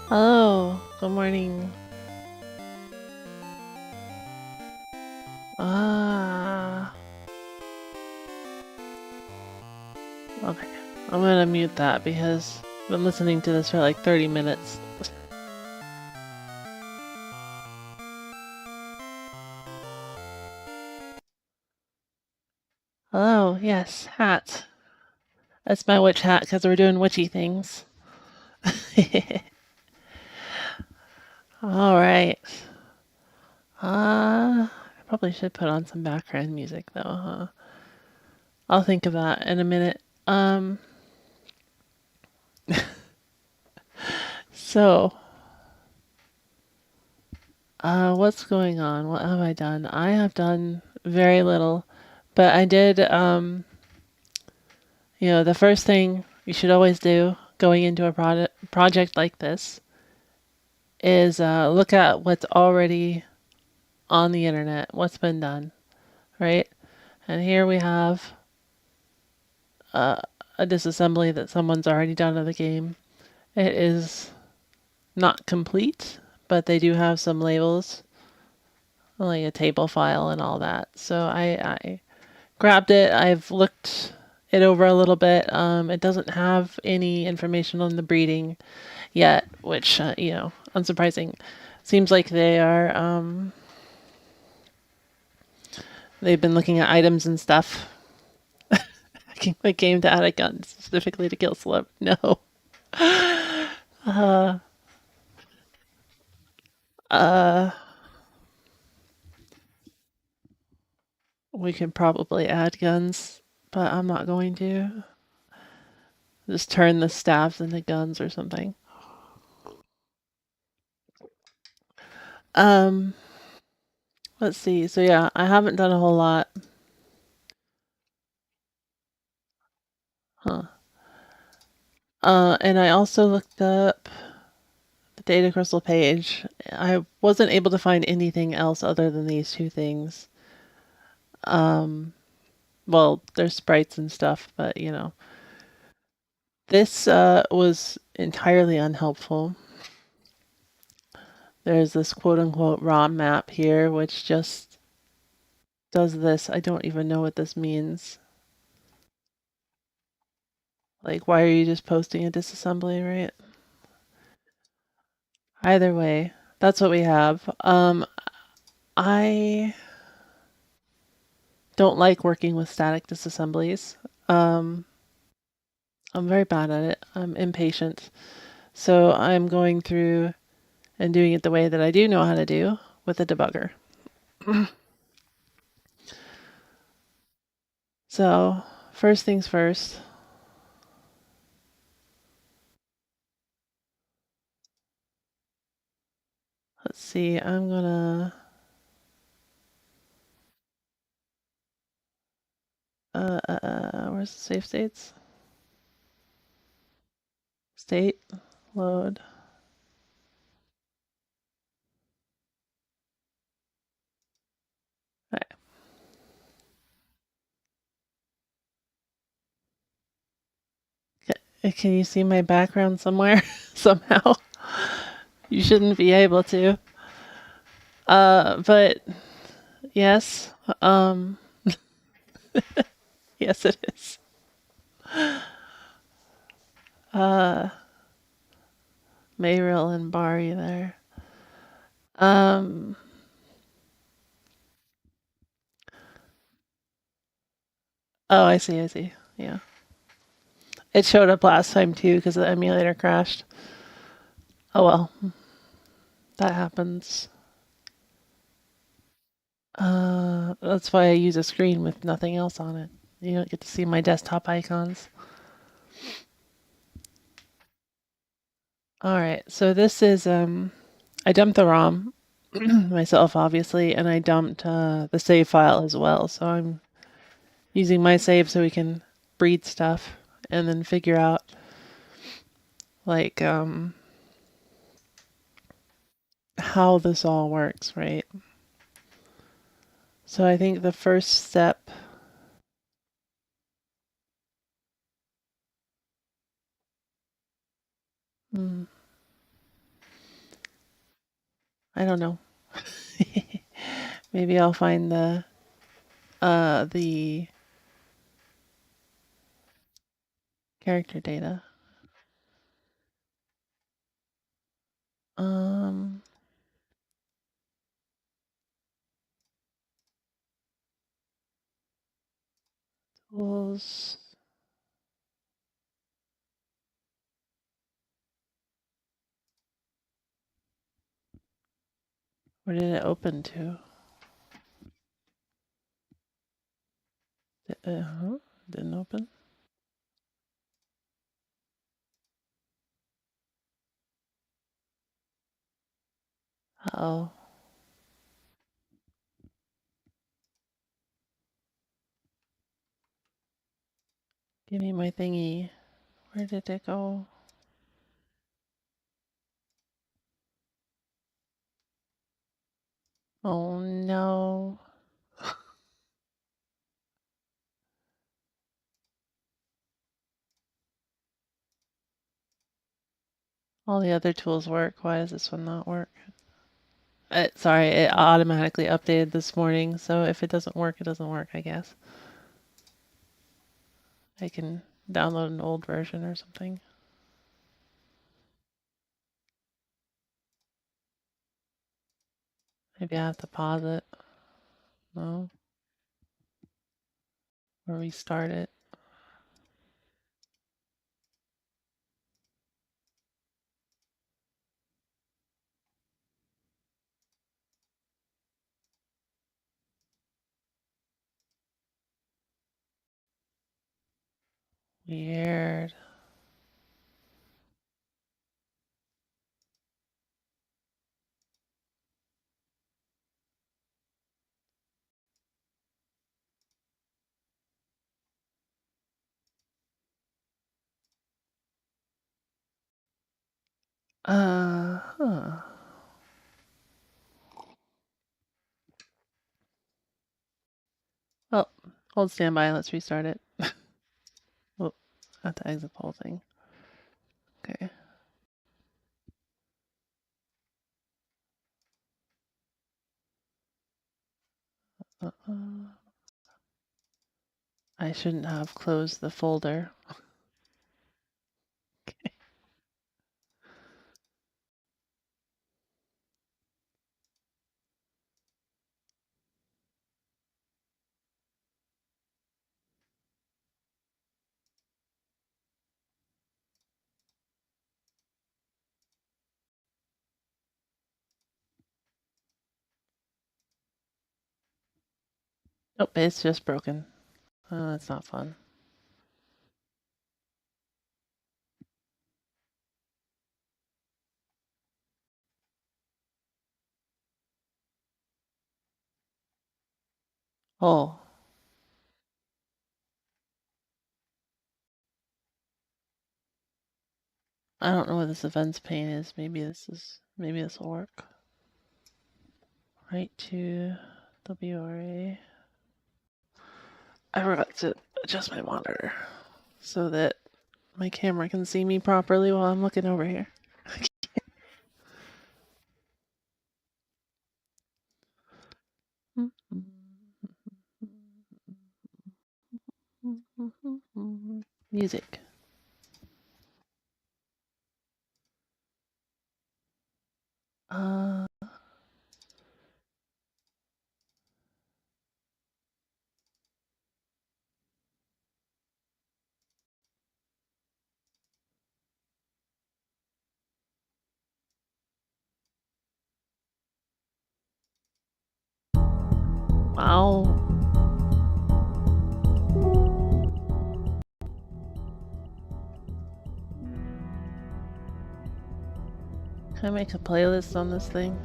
Hello, good morning. Ah, okay. I'm gonna mute that because I've been listening to this for like 30 minutes. Hello, yes, hat. That's my witch hat because we're doing witchy things. All right. I probably should put on some background music though, huh? I'll think of that in a minute. Um, so, what's going on? What have I done? I have done very little, but I did, the first thing you should always do going into a project like this is look at what's already on the internet, what's been done, right? And here we have a disassembly that someone's already done of the game. It is not complete, but they do have some labels, like a table file and all that. So I grabbed it. I've looked it over a little bit. It doesn't have any information on the breeding yet, which, unsurprising. Seems like they've been looking at items and stuff. Hacking my game to add a gun specifically to kill Slip. No. We could probably add guns, but I'm not going to. Just turn the staffs into guns or something. Um, let's see. So yeah, I haven't done a whole lot. Huh. And I also looked up the data crystal page. I wasn't able to find anything else other than these two things. Well, there's sprites and stuff, but this was entirely unhelpful. There's this quote unquote raw map here, which just does this. I don't even know what this means. Like, why are you just posting a disassembly, right? Either way, that's what we have. I don't like working with static disassemblies. Um, I'm very bad at it. I'm impatient. So I'm going through and doing it the way that I do know how to do with a debugger. So, first things first. Let's see. I'm gonna where's the save states? State load. Right. Can you see my background somewhere? Somehow. You shouldn't be able to. But yes. Um, yes, it is. Mayril and Bari there. Um, oh, I see, I see. Yeah. It showed up last time too because the emulator crashed. Oh well, that happens. That's why I use a screen with nothing else on it. You don't get to see my desktop icons. All right, so this is I dumped the ROM myself obviously, and I dumped the save file as well. So I'm using my save so we can breed stuff and then figure out like how this all works, right? So I think the first step. Hmm, I don't know. Maybe I'll find the character data. Um, tools. Where did it open to? Didn't open. Oh, give me my thingy. Where did it go? Oh no. All the other tools work. Why does this one not work? Sorry, it automatically updated this morning, so if it doesn't work, it doesn't work, I guess. I can download an old version or something. Maybe I have to pause it. No? Or restart it. Weird. Huh. Oh, hold standby. Let's restart it. Oh, I have to exit the whole thing. Okay. I shouldn't have closed the folder. Nope, it's just broken. Oh, that's not fun. Oh, I don't know what this events pane is. Maybe this will work. Right to WRA. I forgot to adjust my monitor so that my camera can see me properly while I'm looking over here. Music. Uh, wow. Can I make a playlist on this thing?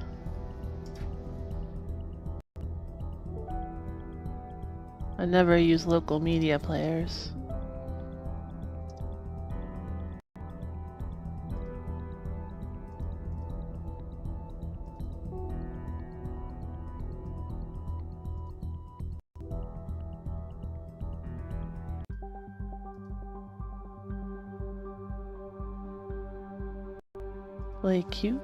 I never use local media players. Play Q?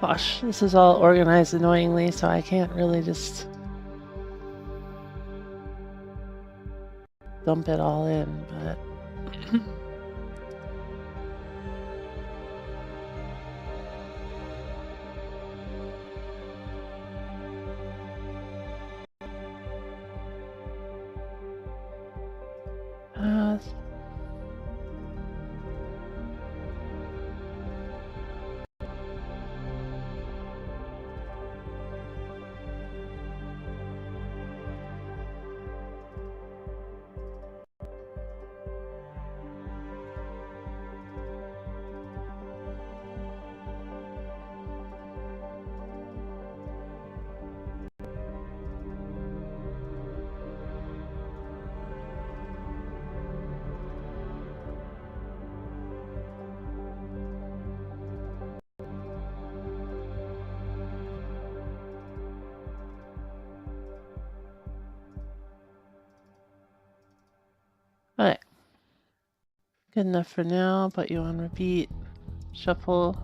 Gosh, this is all organized annoyingly, so I can't really just dump it all in, but... Okay. Good enough for now. Put you on repeat. Shuffle.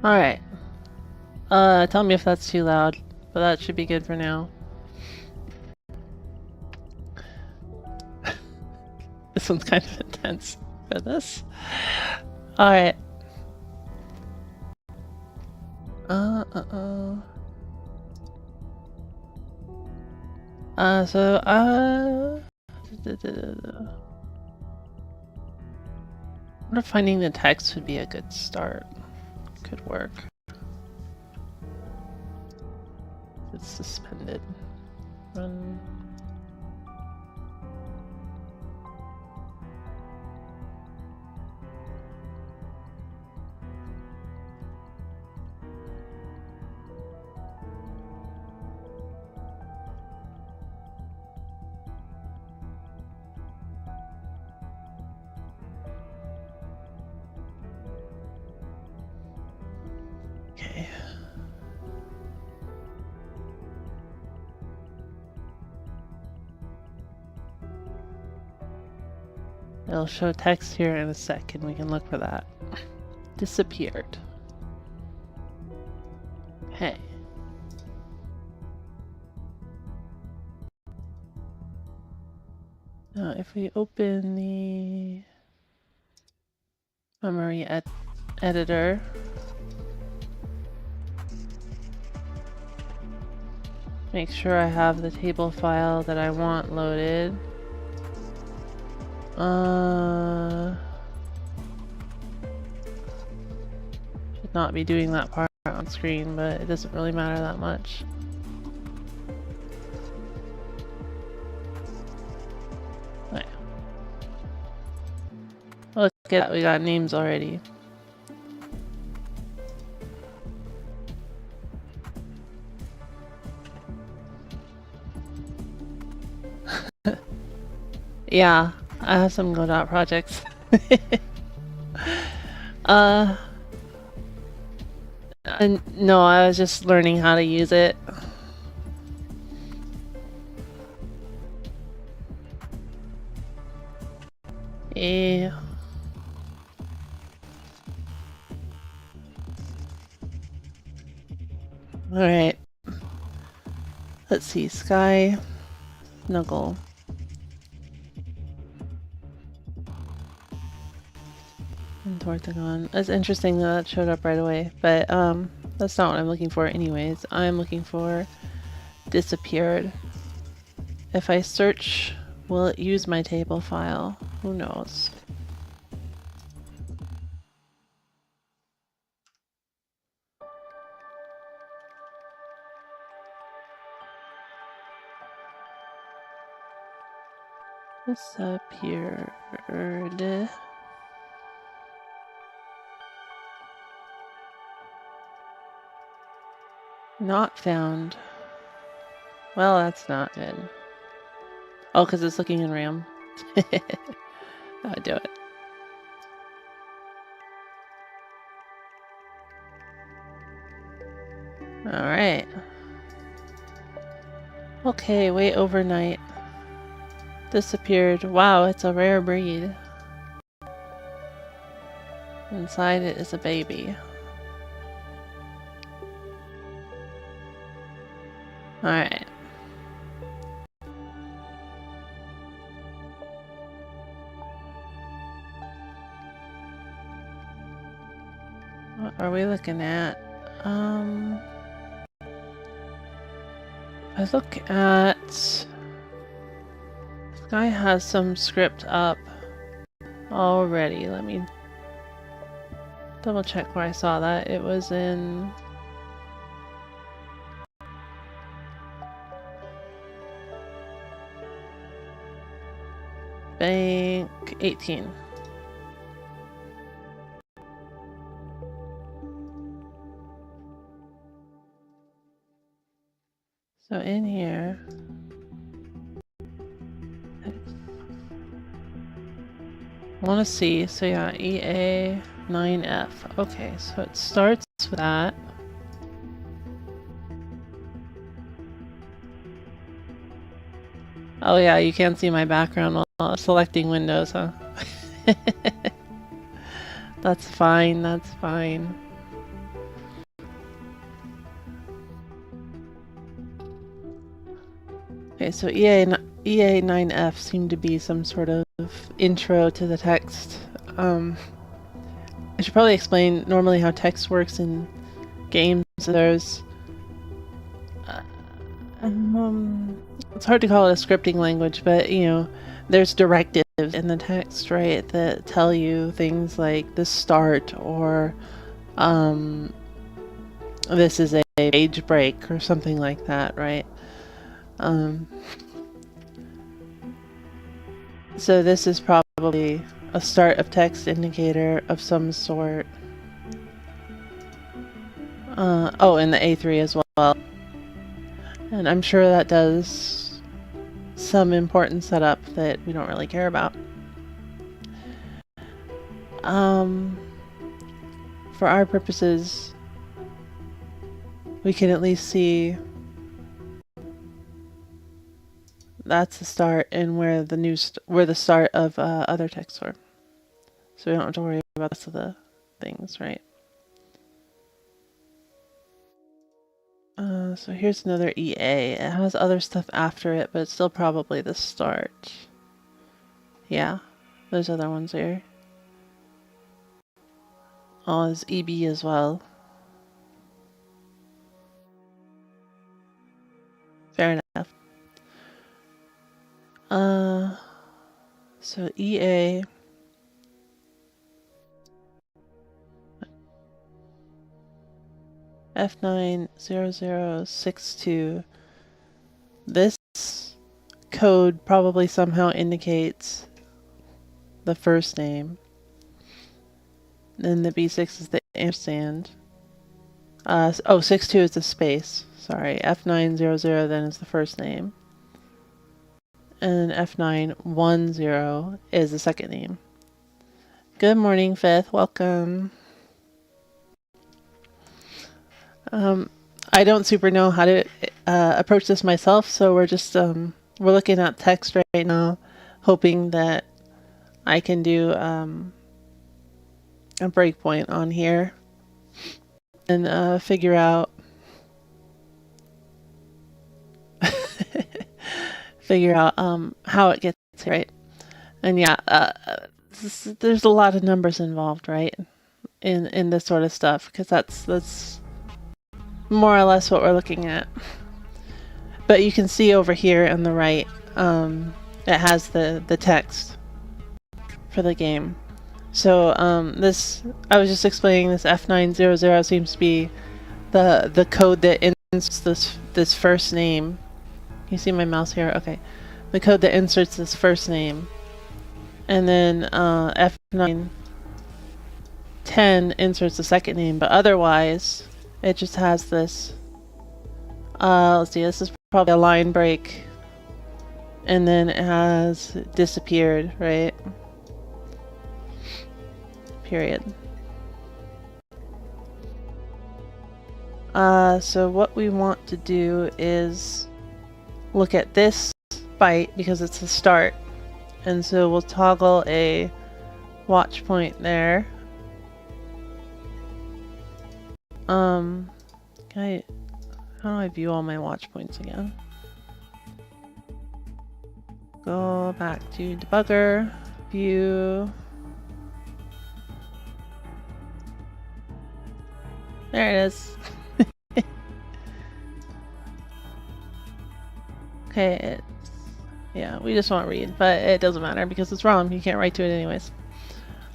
Alright. Tell me if that's too loud, but that should be good for now. This one's kind of intense for this. Alright. I wonder if finding the text would be a good start. Could work. It's suspended. Run. Okay. It'll show text here in a sec, and we can look for that. Disappeared. Hey. Now, if we open the memory editor, make sure I have the table file that I want loaded. Should not be doing that part on screen, but it doesn't really matter that much. Right. Look at that, we got names already. Yeah, I have some Godot projects. No, I was just learning how to use it. Yeah. Alright. Let's see, Sky, Snuggle. And Tortagon. It's interesting that showed up right away, but that's not what I'm looking for anyways. I'm looking for disappeared. If I search, will it use my table file? Who knows? Disappeared. Not found. Well, that's not good. Oh, because it's looking in RAM. That would do it. Alright. Okay, wait overnight. Disappeared. Wow, it's a rare breed. Inside it is a baby. Alright. What are we looking at? I look at... This guy has some script up already. Let me double check where I saw that. It was in... Bank 18. So in here... I want to see, so yeah, EA 9F. Okay, so it starts with that. Oh yeah, you can't see my background while selecting windows, huh? That's fine, that's fine. Okay, so EA 9F seemed to be some sort of intro to the text. I should probably explain normally how text works in games. There's it's hard to call it a scripting language, but you know, there's directives in the text, right, that tell you things like the start or this is a page break or something like that, right? So this is probably a start of text indicator of some sort. Oh, and the A3 as well. And I'm sure that does some important setup that we don't really care about. For our purposes, we can at least see that's the start and where the start of other texts were. So we don't have to worry about the rest of the things, right? So here's another EA. It has other stuff after it, but it's still probably the start. Yeah, there's other ones here. Oh, there's EB as well. Fair enough. So EA. F90062. This code probably somehow indicates the first name. Then the B6 is the ampersand. Oh, 62 is the space. Sorry, F900 then is the first name. And F910 is the second name. Good morning, Fifth. Welcome. I don't super know how to approach this myself, so we're just we're looking at text right now, hoping that I can do a breakpoint on here and figure out how it gets right. And yeah, there's a lot of numbers involved, right, in this sort of stuff, because that's more or less what we're looking at. But you can see over here on the right, it has the text for the game. So this, I was just explaining, this F900 seems to be the code that inserts this first name. Can you see my mouse here? Okay. The code that inserts this first name. And then F910 inserts the second name, but otherwise it just has this. Let's see, this is probably a line break. And then it has disappeared, right? Period. So what we want to do is look at this byte because it's the start. And so we'll toggle a watch point there. how do I view all my watch points again? Go back to debugger, view. There it is. Okay, yeah, we just want read, but it doesn't matter because it's wrong. You can't write to it anyways.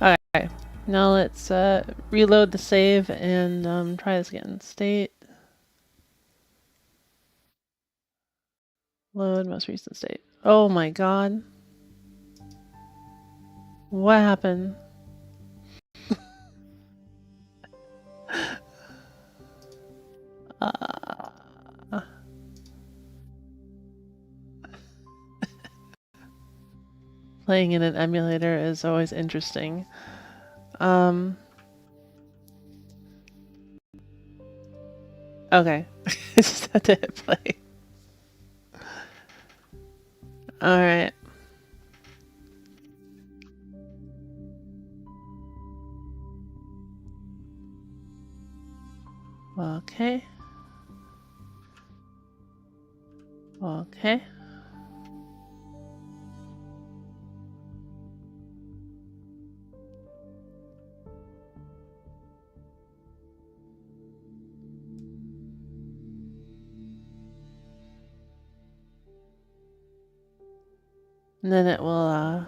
Okay, now let's reload the save and try this again. State. Load most recent state. Oh my god. What happened? Playing in an emulator is always interesting. Okay. I just had to hit play. Alright. Okay. Okay. And then it will,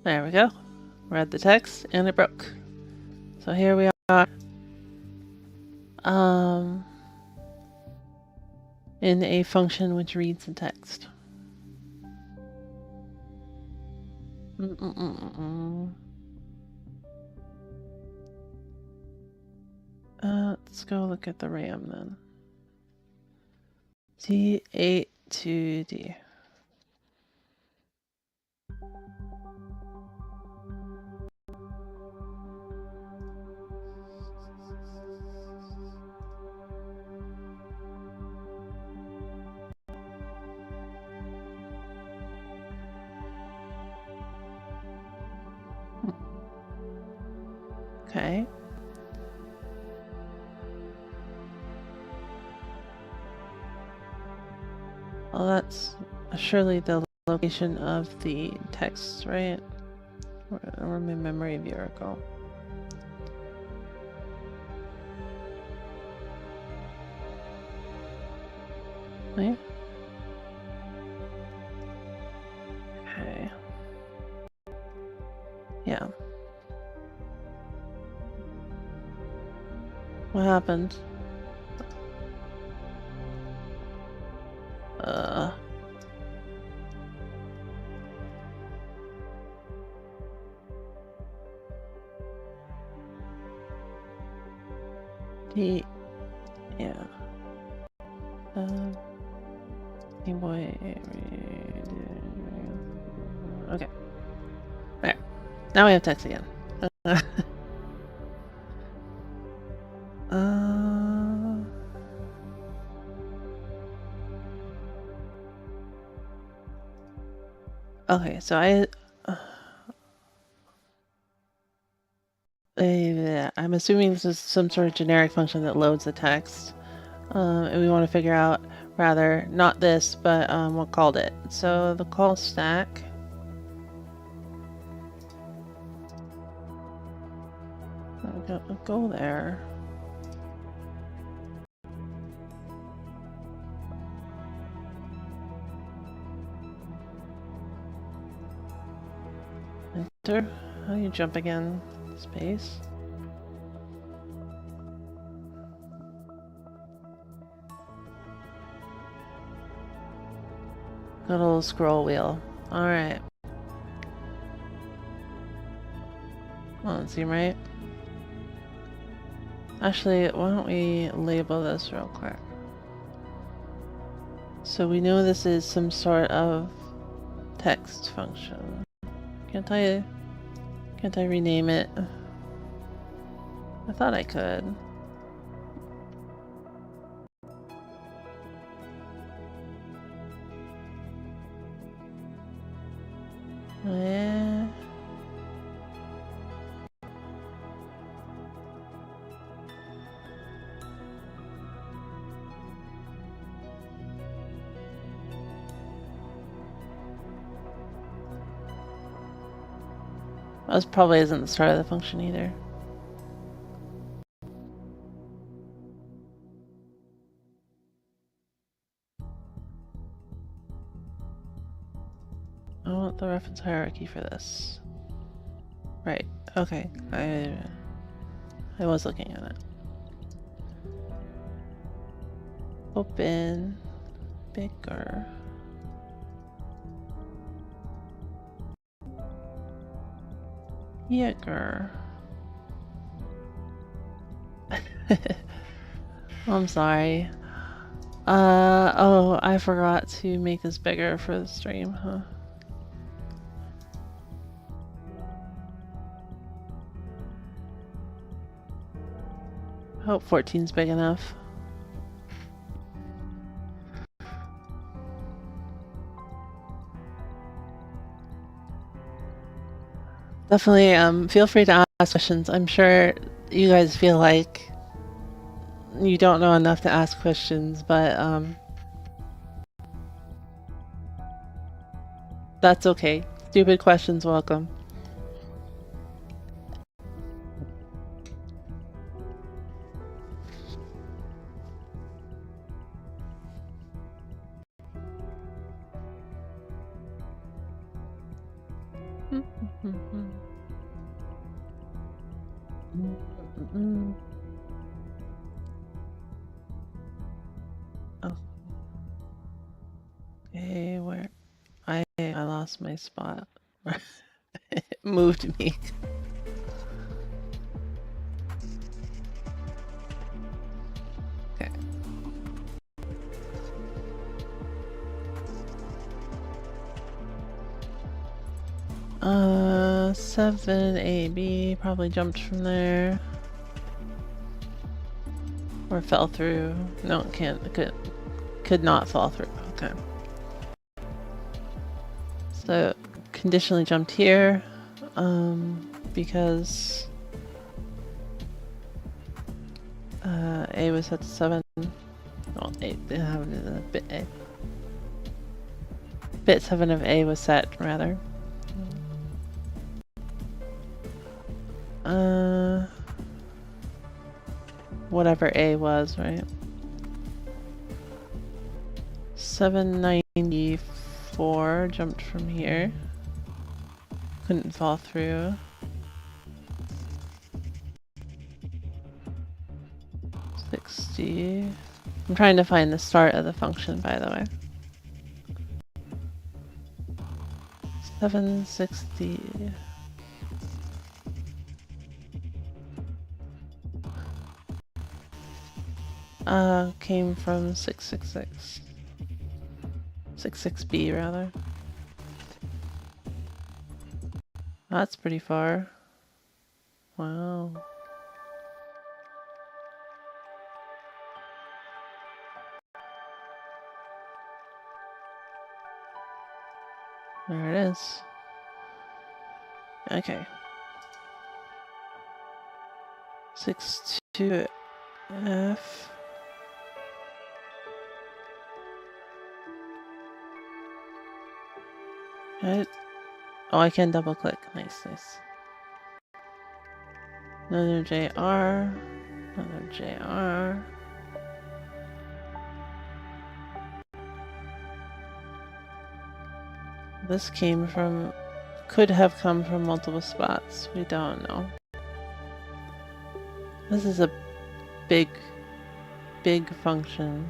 there we go. Read the text and it broke. So here we are. In a function which reads the text. Let's go look at the RAM then. D8 to D. Okay. Well, that's surely the location of the text, right? Or my memory viewer go. Right? Okay. Yeah. What happened? Yeah. Game Boy. Okay. Alright. Now we have text again. Okay, so I'm assuming this is some sort of generic function that loads the text. And we want to figure out, rather, not this, but what called it. So the call stack. Go there. Enter. How do you jump again? Space. Good old scroll wheel. Alright. Well, that seem right. Actually, why don't we label this real quick? So we know this is some sort of text function. Can't I rename it? I thought I could. Yeah. That probably isn't the start of the function either. I want the reference hierarchy for this. Right. Okay. I was looking at it. Open. Bigger. Bigger. I'm sorry. Oh, I forgot to make this bigger for the stream, huh? I hope 14's big enough. Definitely, feel free to ask questions. I'm sure you guys feel like you don't know enough to ask questions, but that's okay. Stupid questions welcome. Oh. Okay, where I lost my spot. It moved me. Okay. 7 AB probably jumped from there. Or fell through. No, it can't. It could not fall through. Okay. So conditionally jumped here, because A was set to 7. Well, 8 didn't have bit A. Bit 7 of A was set, rather. Whatever A was, right? 794 jumped from here. Couldn't fall through. 60. I'm trying to find the start of the function, by the way. 760. Came from 666. 66B, rather. That's pretty far. Wow. There it is. Okay. 62F. Right. Oh, I can double click. Nice, nice. Another JR. Another JR. This came from, could have come from multiple spots. We don't know. This is a big, big function.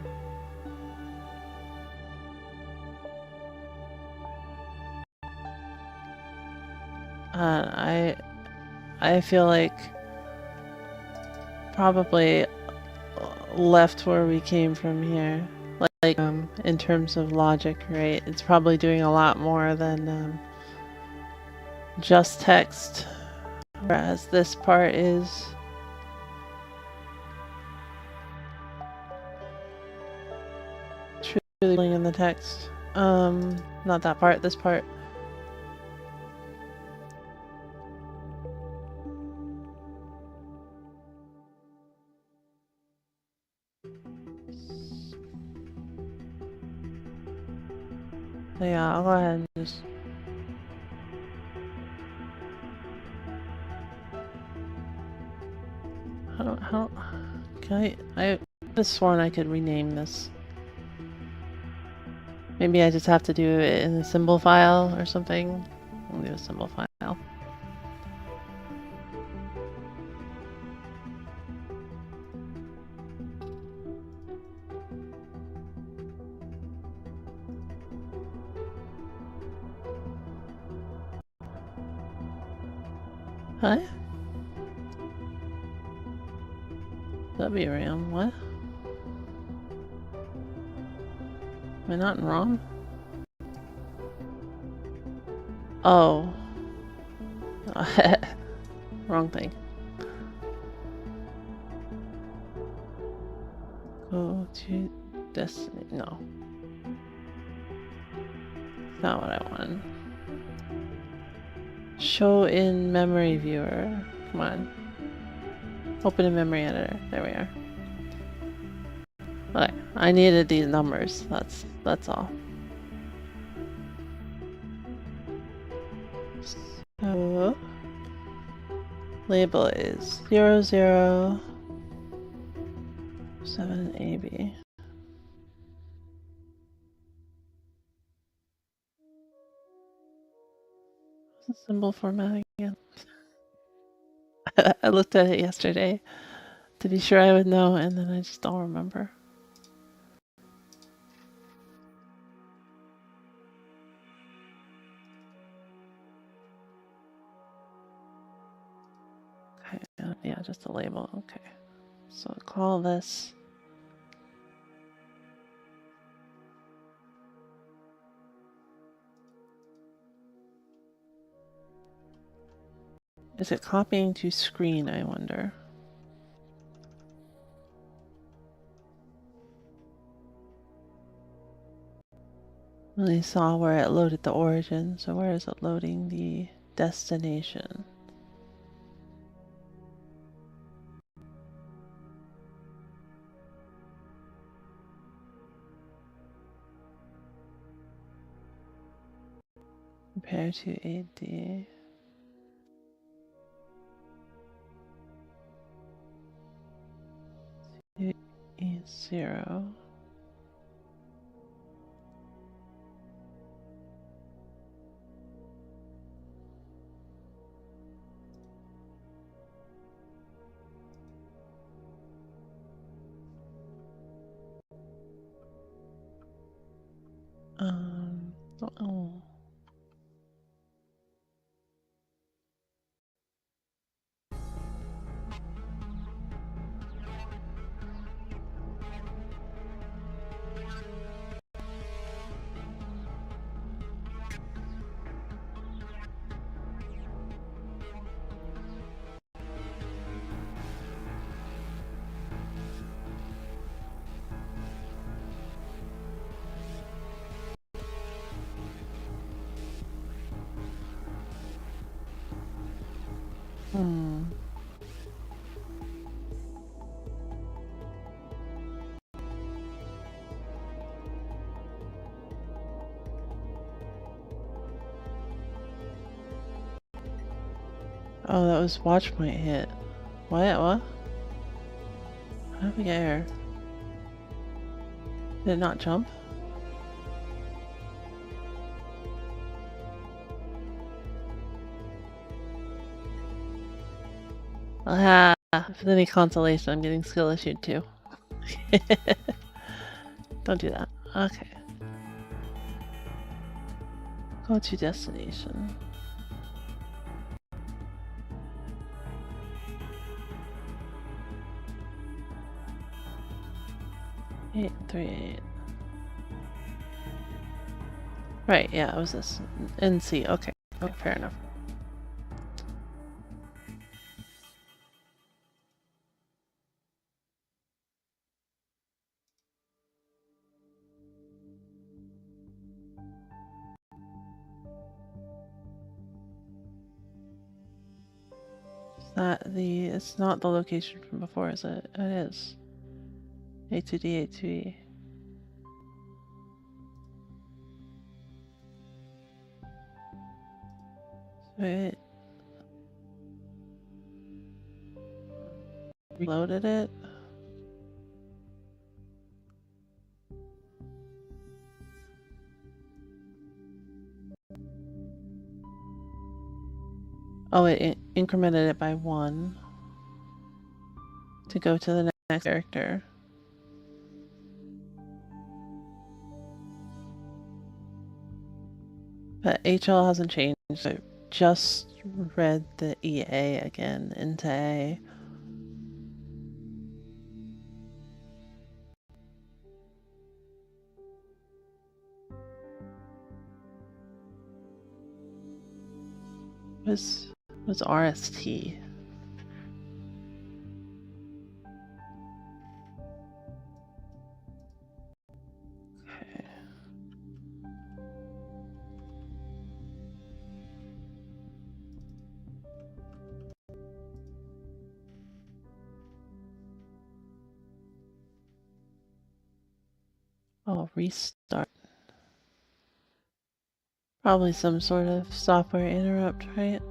I feel like probably left where we came from here. Like in terms of logic, right? It's probably doing a lot more than just text, whereas this part is truly in the text. Not that part, this part. So yeah, I'll go ahead and just How can I could have sworn I could rename this. Maybe I just have to do it in a symbol file or something. I'll do a symbol file. Huh? WRAM, what? Am I not in ROM? Oh. Wrong thing. Go to destiny. No. Not what I wanted. Show in memory viewer. Come on. Open in memory editor. There we are. Okay. I needed these numbers. That's all. So label is 007AB. What's the symbol format again? I looked at it yesterday to be sure I would know, and then I just don't remember. Okay, yeah, just a label. Okay, so call this. Is it copying to screen, I wonder? We saw where it loaded the origin, so where is it loading the destination? Compare to AD. E0. Oh. Oh, that was watch point hit. What? What? How did we get here? Did it not jump? Ah, if any consolation, I'm getting skill issued too. Don't do that. Okay. Go to destination. 838. Right, yeah, it was this. NC, okay. Okay, fair enough. It's not the location from before, is it? It is. A2D, A2E. So reloaded it. Oh, it incremented it by 1 to go to the next character. But HL hasn't changed. I just read the EA again into A. Was RST? Okay. I'll restart. Probably some sort of software interrupt, right?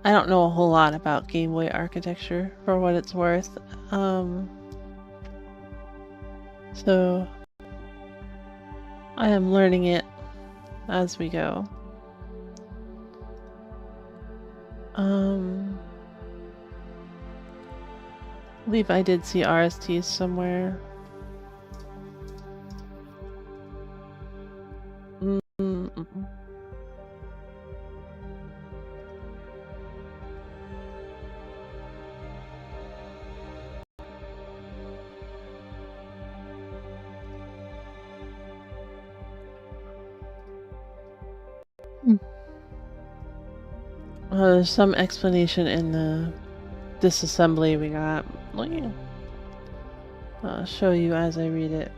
I don't know a whole lot about Game Boy architecture, for what it's worth. So I am learning it as we go. I believe I did see RSTs somewhere. There's some explanation in the disassembly we got. I'll show you as I read it.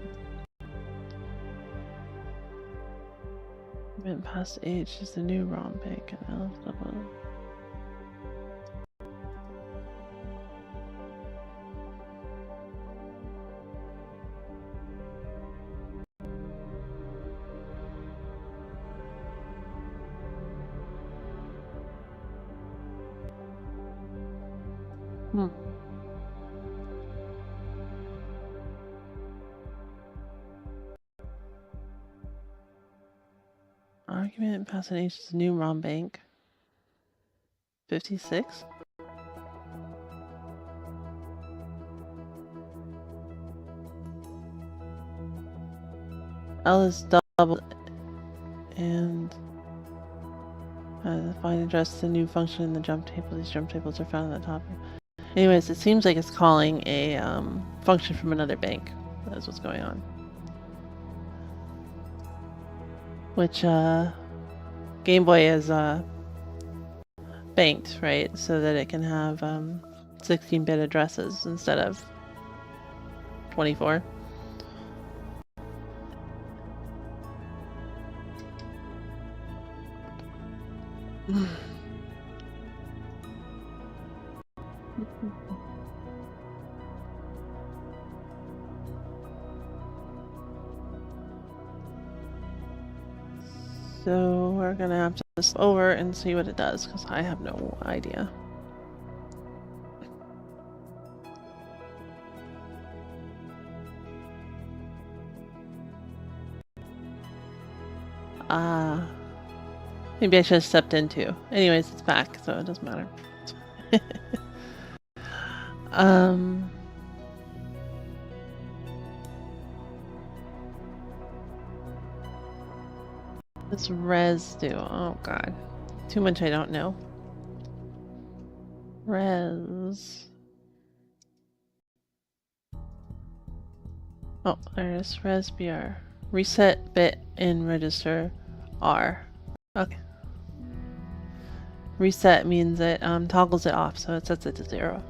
Went past H is the new ROM bank and L. Argument past an H is the new ROM bank. 56? L is double and find address the new function in the jump table. These jump tables are found at the top. Anyways, it seems like it's calling a function from another bank. That's what's going on. Which Game Boy is banked, right? So that it can have 16-bit addresses instead of 24. So we're gonna have to just over and see what it does, because I have no idea. Maybe I should have stepped in too. Anyways, it's back, so it doesn't matter. What's res do? Oh god. Too much I don't know. Res. Oh, there's res br. Reset bit in register R. Okay. Reset means it toggles it off, so it sets it to 0.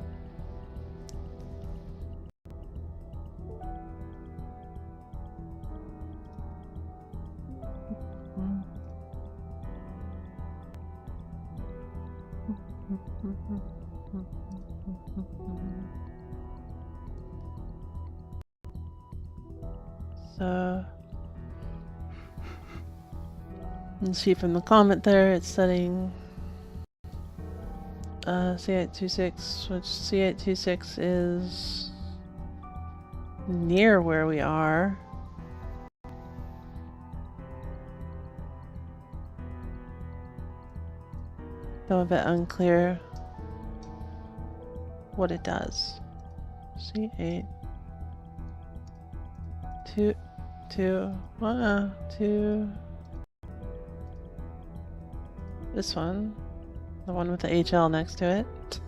So, you can see from the comment there, it's setting C826, which C826 is near where we are. Though a bit unclear what it does. C8 2 this one, the one with the HL next to it.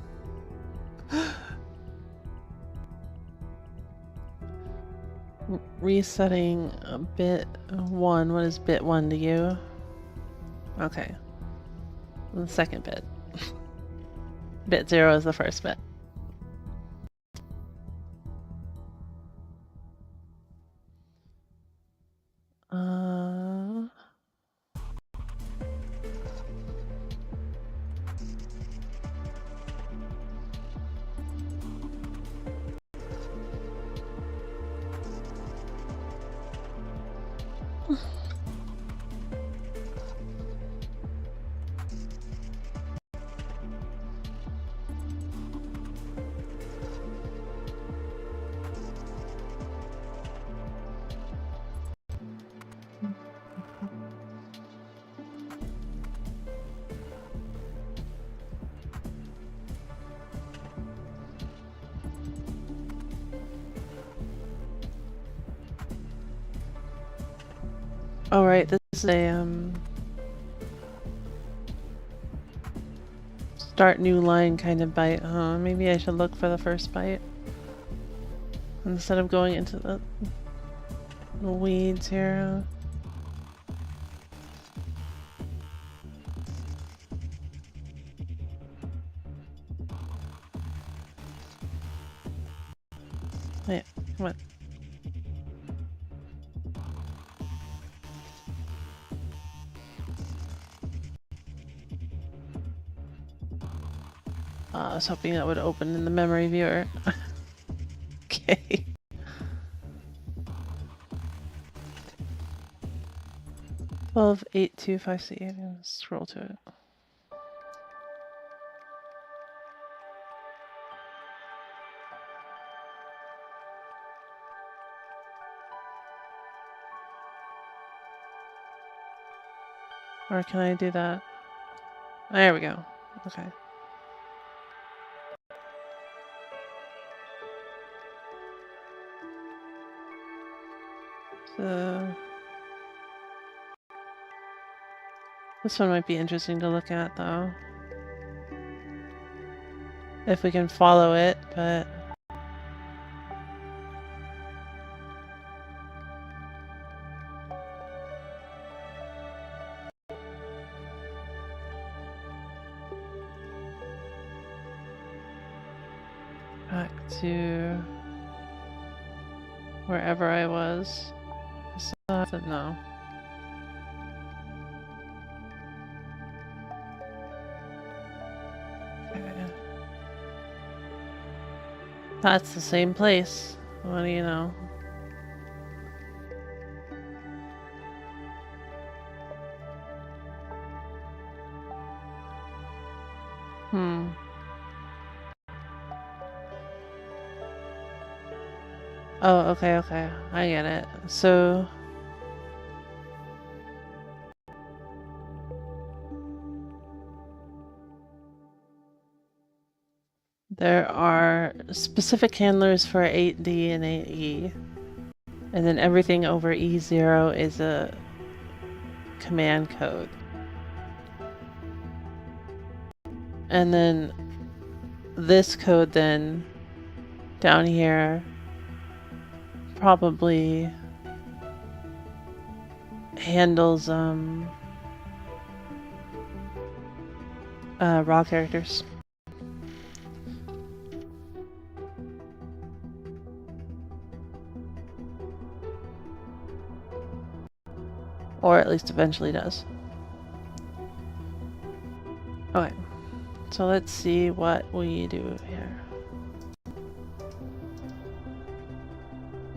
Resetting bit 1. What is bit 1 to you? Okay. The second bit. Bit 0 is the first bit. Oh right, this is a start new line kind of byte. Maybe I should look for the first byte instead of going into the weeds here. Wait, come on. I was hoping that would open in the memory viewer. Okay. Twelve 8256. I'm gonna scroll to it. Or can I do that? There we go. Okay. So this one might be interesting to look at though. If we can follow it, but back to wherever I was. I still no. Okay. That's the same place. What do you know? Oh, okay, I get it. So there are specific handlers for 8D and 8E. And then everything over E0 is a command code. And then this code then down here probably handles raw characters. Or at least eventually does. Okay, so let's see what we do here.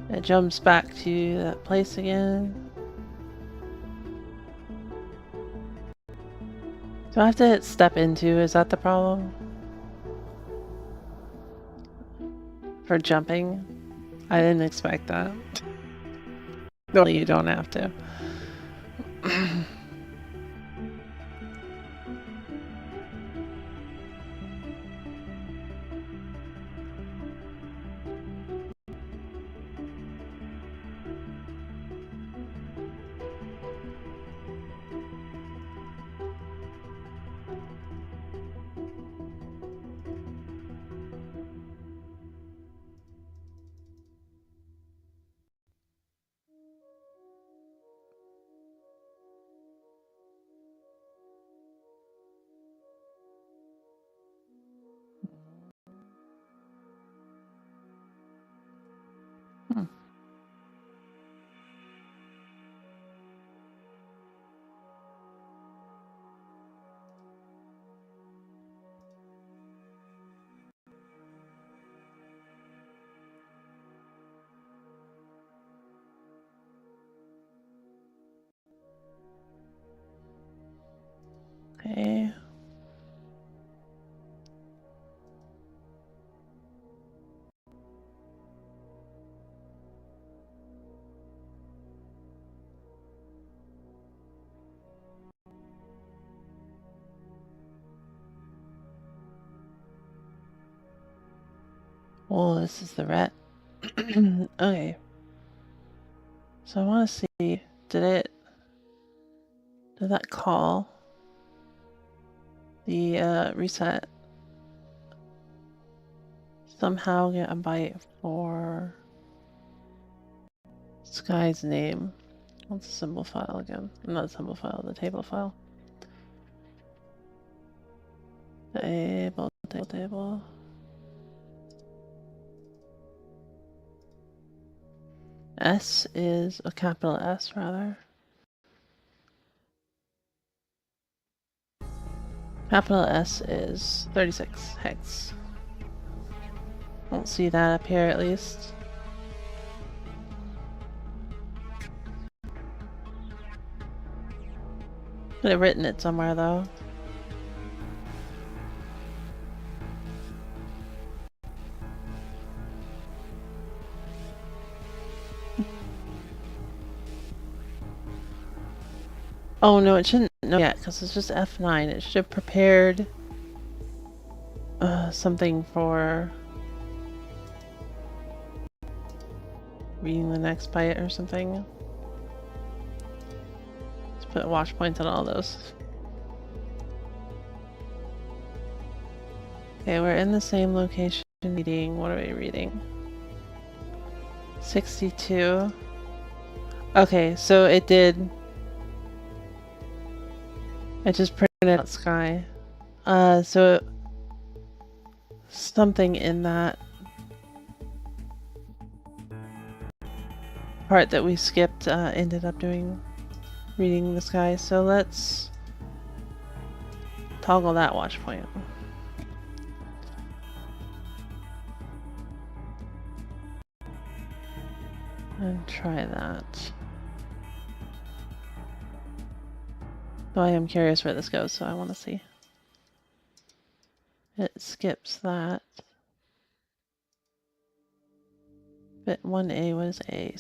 It jumps back to that place again. Do I have to hit step into? Is that the problem? for jumping. I didn't expect that. Normally you don't have to. Hmm. Okay. Well, this is the rat. Okay. So I want to see, did that call the reset somehow get a byte for Sky's name? What's the symbol file again? Not the symbol file, the table file. Table. S is a capital S, rather. Capital S is 36 hex. Won't see that up here at least. Could have written it somewhere though. Oh no, it shouldn't know yet because it's just F9. It should have prepared something for reading the next byte or something. Let's put watch points on all those. Okay, we're in the same location reading. What are we reading? 62. Okay, so it did. It just printed out Sky. So something in that part that we skipped ended up reading the Sky. So let's toggle that watch point. And try that. Though I am curious where this goes, so I want to see. It skips that. Bit 1A was a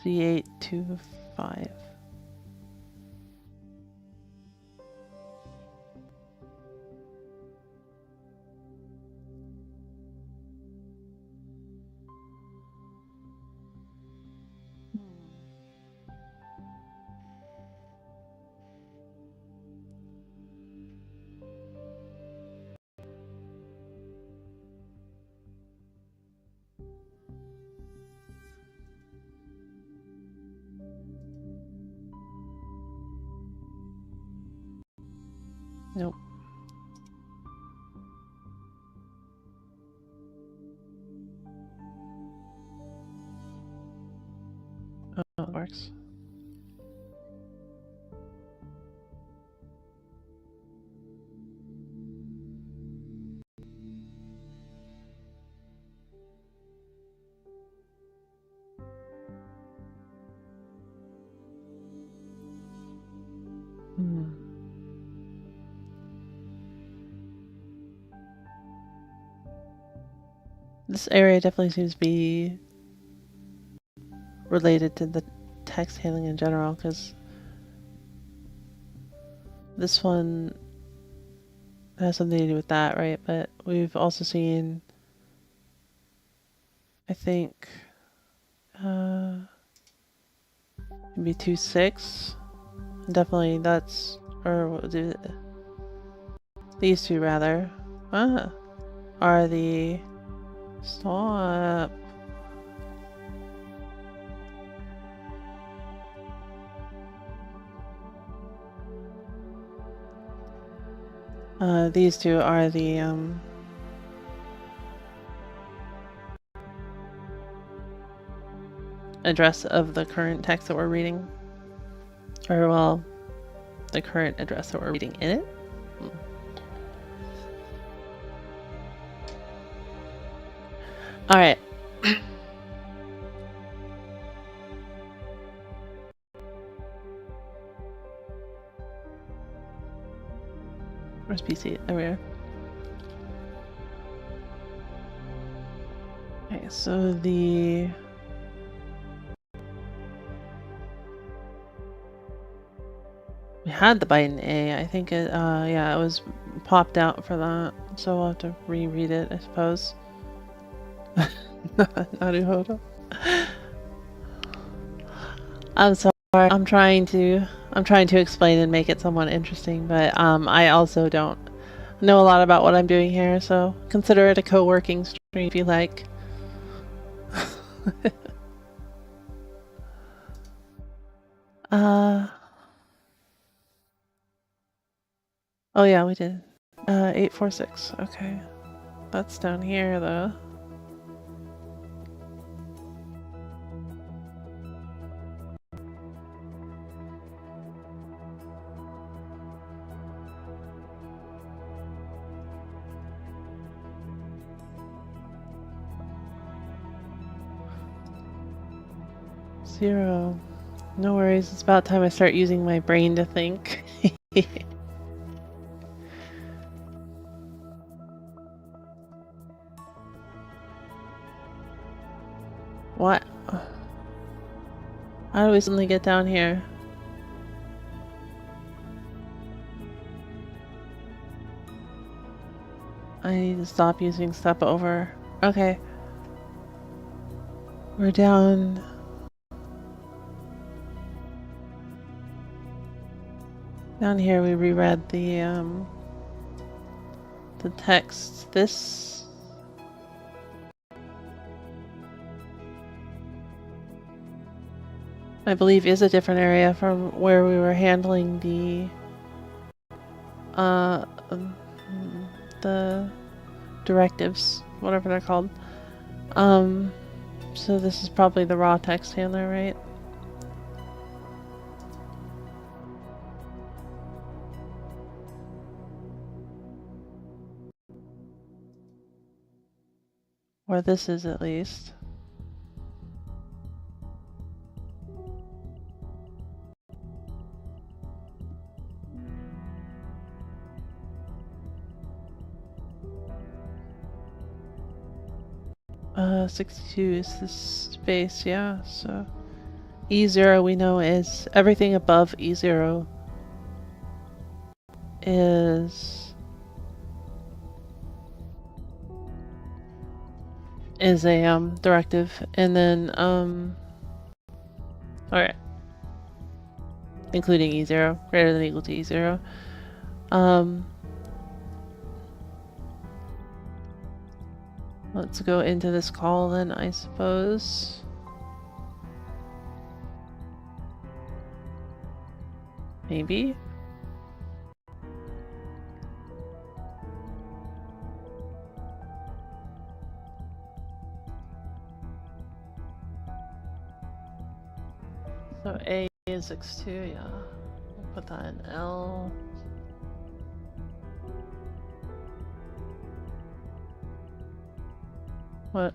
C825. Nope. Oh, it works. This area definitely seems to be related to the text handling in general, because this one has something to do with that, right? But we've also seen, I think, maybe 2.6. Definitely that's, or what was it? These two rather, are the, stop. These two are the, address of the current text that we're reading. Or, well, the current address that we're reading in it. Alright. Where's PC? There we are. Okay, so the... We had the Biden A. I think it, yeah, it was popped out for that. So we'll have to reread it, I suppose. Naruhodo. I'm sorry. I'm trying to explain and make it somewhat interesting, but I also don't know a lot about what I'm doing here, so consider it a co-working stream if you like. Oh yeah, we did. 846. Okay. That's down here though. Zero. No worries, it's about time I start using my brain to think. What? How do we suddenly get down here? I need to stop using step over. Okay. We're down... Down here we reread the text. This... I believe is a different area from where we were handling the directives, whatever they're called. So this is probably the raw text handler, right? Or this is at least. Uh, 62 is this space, yeah, so E0 we know is everything above E0 is a directive, and then alright, including E0, greater than or equal to E0. Let's go into this call then, I suppose. Maybe? So A is x2, yeah. We'll put that in L.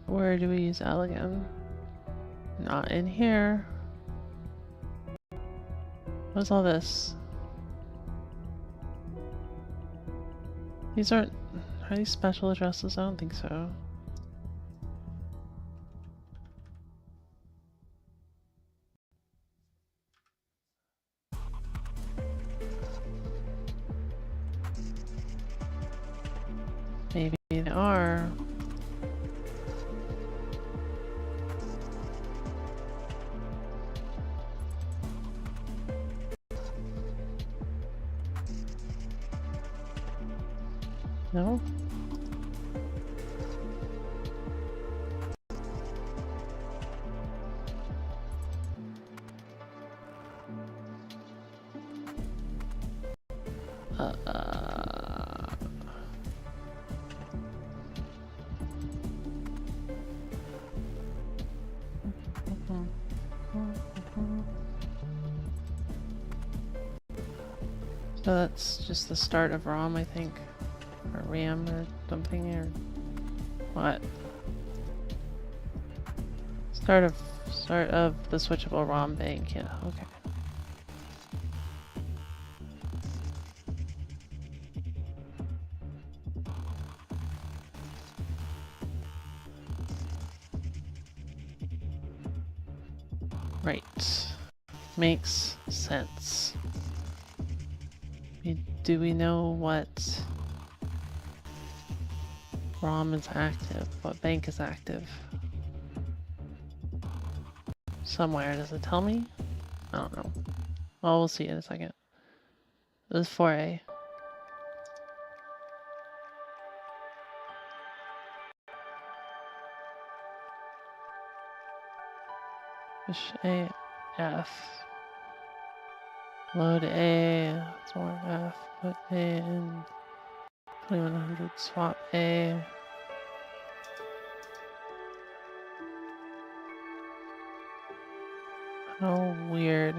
Where do we use L again? Not in here. What's all this? Are these special addresses? I don't think so. they are. No? So that's just the start of ROM, I think. Or RAM or something, or what? Start of the switchable ROM bank, yeah, okay. Right. Makes sense. Do we know what ROM is active? What bank is active? Somewhere. Does it tell me? I don't know. Well, we'll see in a second. It was 4A. Push AF. Load A. It's more F. Put A in 2100. Swap A. How weird.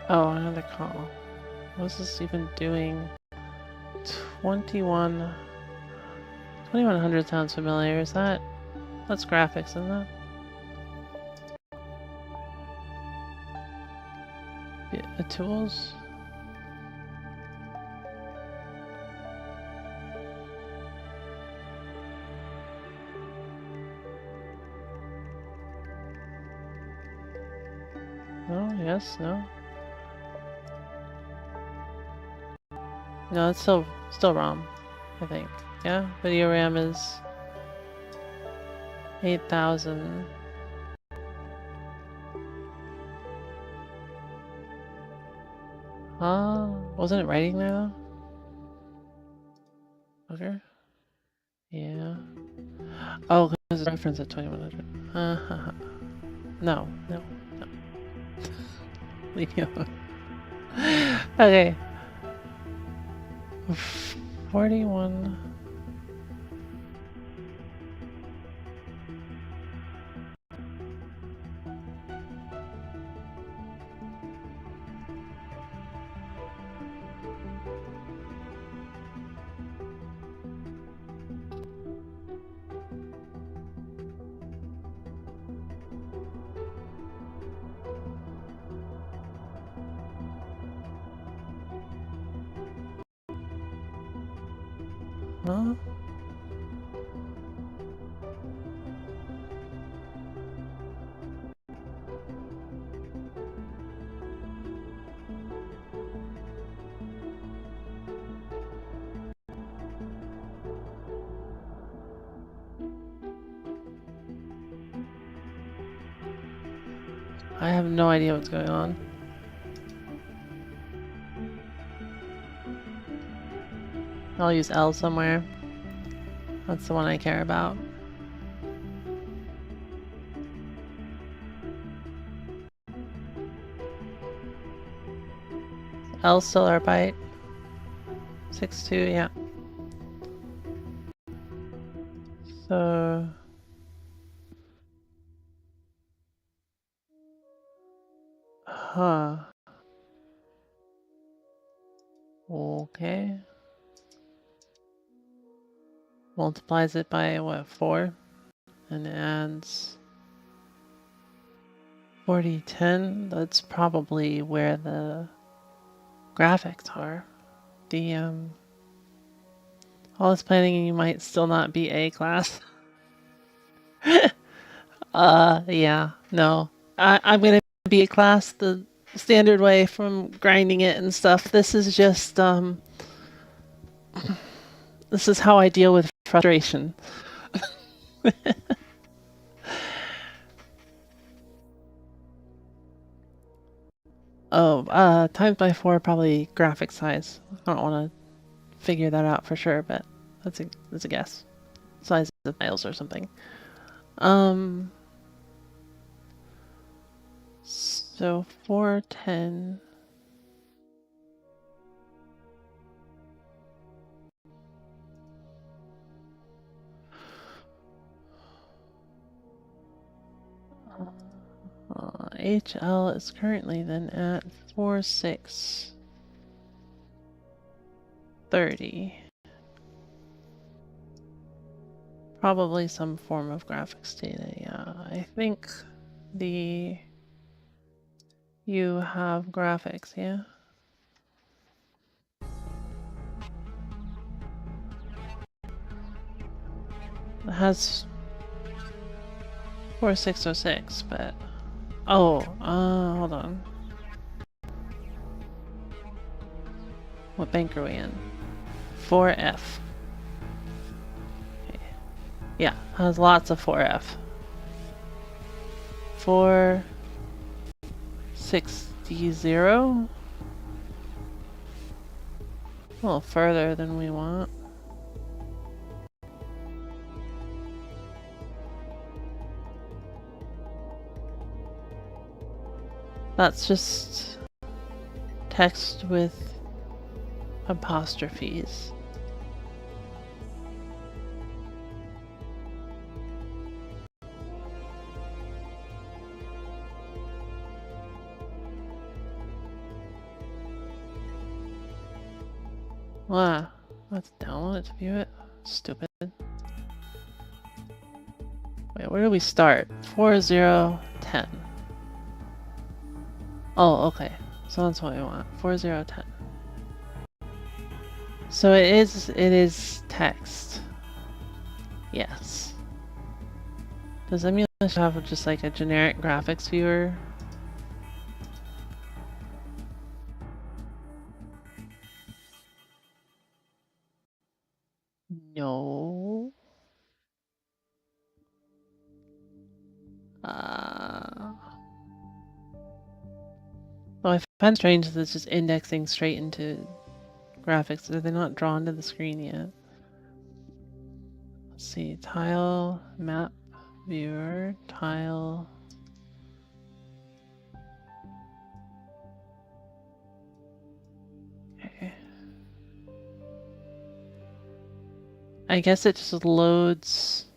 Oh, another call. What is this even doing? 2100 sounds familiar. Is that? That's graphics, isn't it? The tools? No, yes, no. No, it's still ROM, I think. Yeah, video RAM is 8,000. Wasn't it writing there though? Okay. Yeah. Oh, because it's reference at 2100. No. Leave me alone. Okay. 41. Huh? I have no idea what's going on. I'll use L somewhere. That's the one I care about. L still our byte. 62, yeah. So... Huh. Okay. Multiplies it by, what, 4? And adds 4010. That's probably where the graphics are. The, all this planning and you might still not be A class. Yeah, no. I'm gonna be A class the standard way from grinding it and stuff. This is just, this is how I deal with frustration. Oh, times by 4 probably graphic size. I don't want to figure that out for sure, but that's a guess. Size of tiles or something. So 410. HL is currently then at 4630. Probably some form of graphics data, yeah. I think you have graphics, yeah? It has 4606, but hold on. What bank are we in? 4F. Okay. Yeah, has lots of 4F. 460. A little further than we want. That's just text with apostrophes. Wow, let's download it to view it. Stupid. Wait, where do we start? 4010. Oh, okay. So that's what we want. 4010. So it is text. Yes. Does emulation have just like a generic graphics viewer? No. Well, I find strange that it's just indexing straight into graphics. Are they not drawn to the screen yet? Let's see. Tile, map, viewer, tile. Okay. I guess it just loads.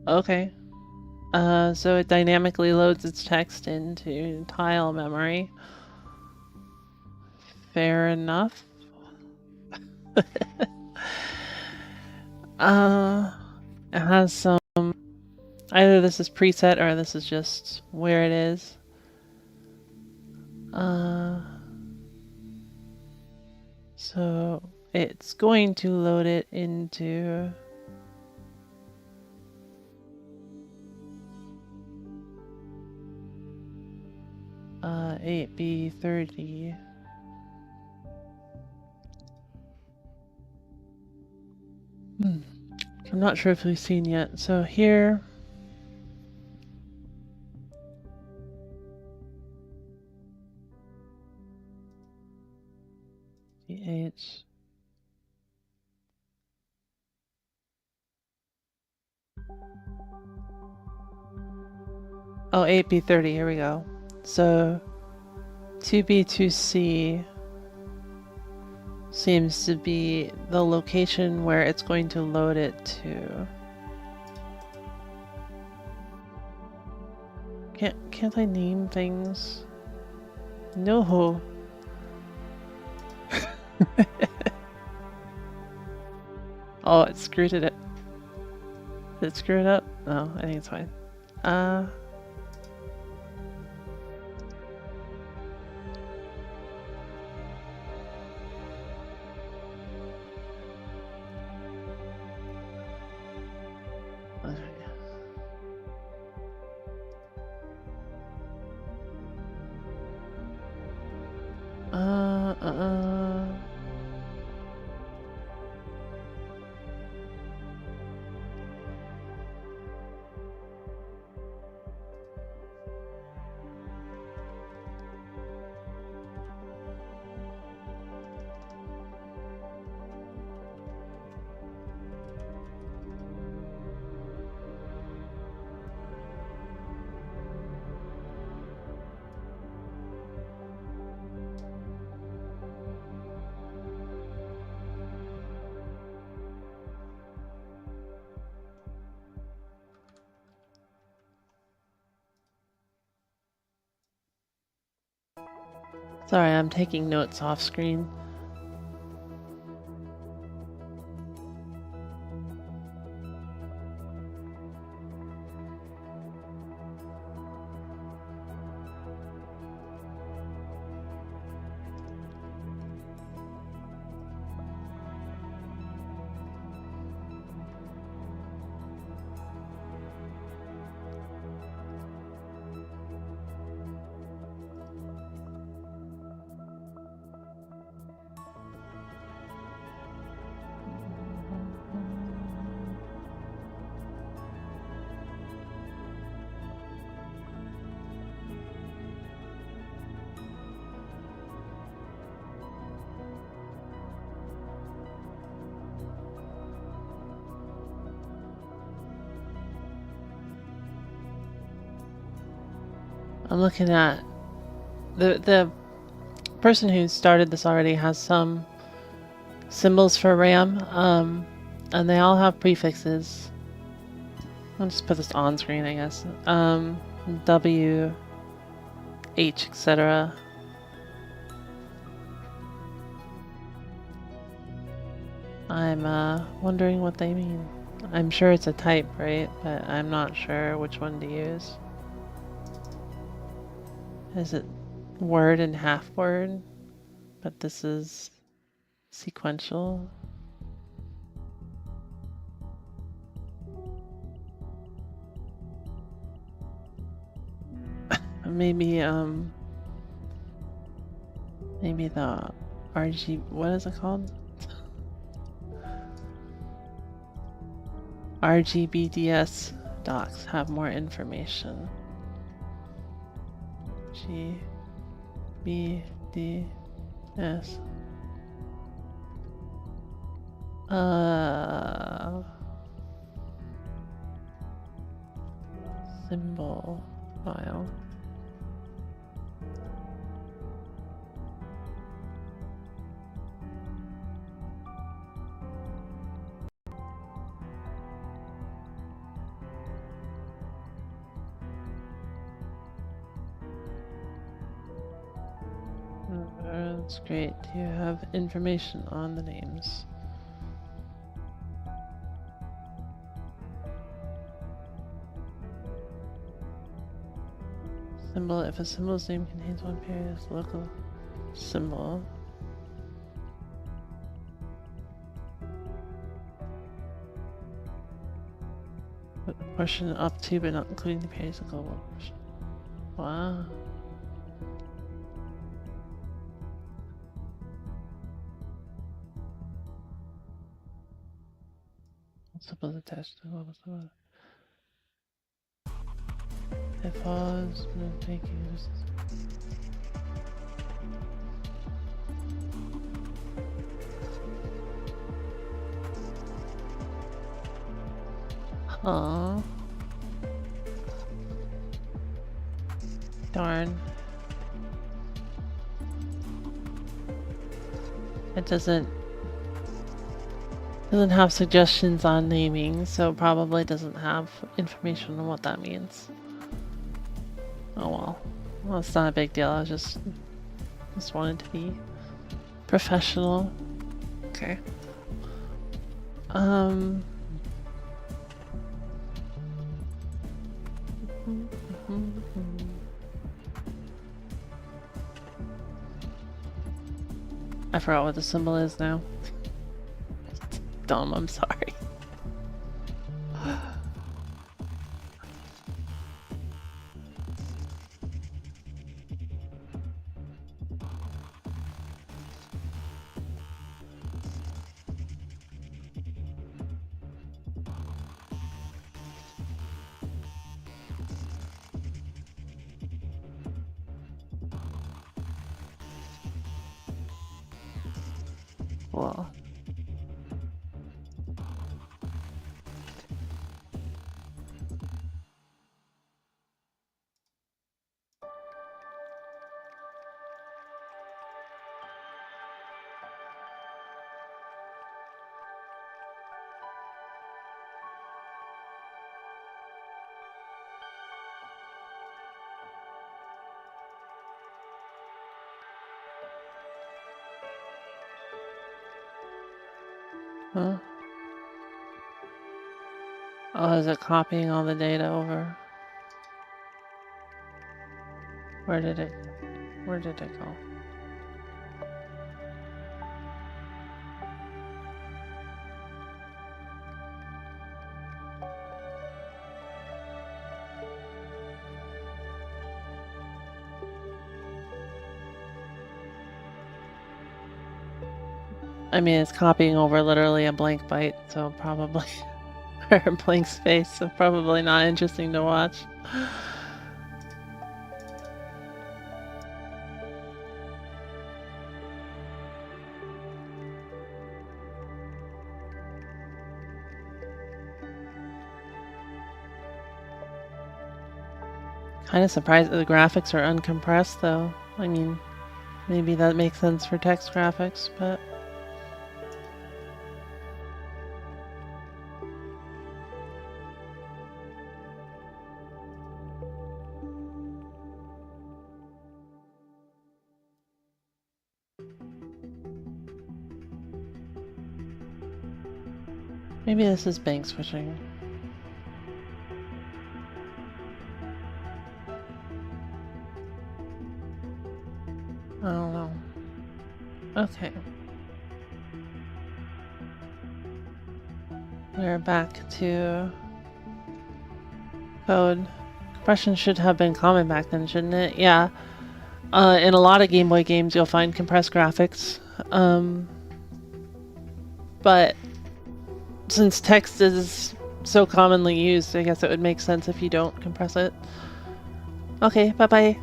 Okay. So it dynamically loads its text into tile memory. Fair enough. It has some. Either this is preset or this is just where it is. So it's going to load it into 8B30. I'm not sure if we've seen yet. So here, DH. Oh, 8B30, here we go. So 2B2C seems to be the location where it's going to load it to. Can't I name things? No. Oh, it screwed it up. Did it screw it up? No, I think it's fine. Sorry, I'm taking notes off screen. I'm looking at the person who started this already has some symbols for RAM, and they all have prefixes. I'll just put this on screen, I guess. W, H, etc. I'm wondering what they mean. I'm sure it's a type, right? But I'm not sure which one to use. Is it word and half word? But this is sequential. Maybe maybe the RG, what is it called? RGBDS docs have more information. GBDS. Symbol file. That's great. You have information on the names. Symbol. If a symbol's name contains one period, it's a local symbol. But the portion up to, but not including the period, is a global portion. Wow. Symbols attached to the global symbol. It follows the fake use. Huh. Darn. It doesn't have suggestions on naming, so probably doesn't have information on what that means. Oh well. Well, it's not a big deal. I just wanted to be professional. Okay. I forgot what the symbol is now. Dumb, I'm sorry. Well. Huh? Oh, is it copying all the data over? Where did it go? I mean, it's copying over literally a blank byte, so probably, or a blank space, so probably not interesting to watch. Kind of surprised that the graphics are uncompressed, though. I mean, maybe that makes sense for text graphics, but... maybe this is bank switching. I don't know. Okay. We're back to code. Compression should have been common back then, shouldn't it? Yeah. In a lot of Game Boy games, you'll find compressed graphics. But since text is so commonly used, I guess it would make sense if you don't compress it. Okay, bye-bye.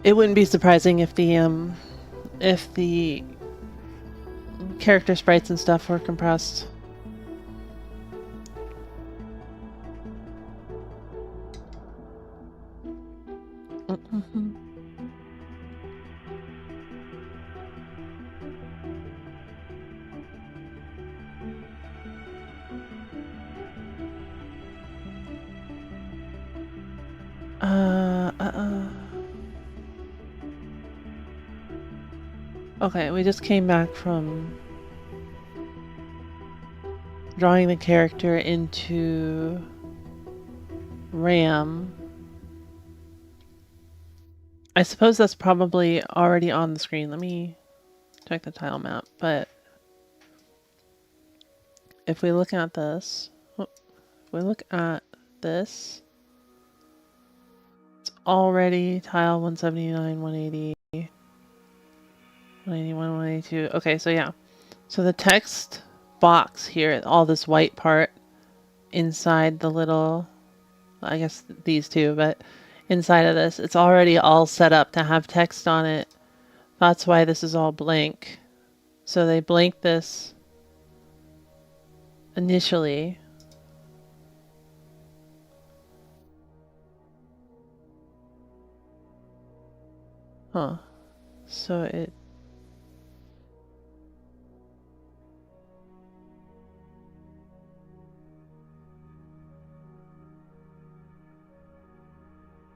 It wouldn't be surprising if the character sprites and stuff were compressed. Okay, we just came back from drawing the character into RAM. I suppose that's probably already on the screen. Let me check the tile map, but if we look at this, it's already tile 179, 180, 181, 182. Okay, so yeah. So the text box here, all this white part inside the little, I guess these two, but inside of this, it's already all set up to have text on it. That's why this is all blank. So they blank this initially. Huh. So it...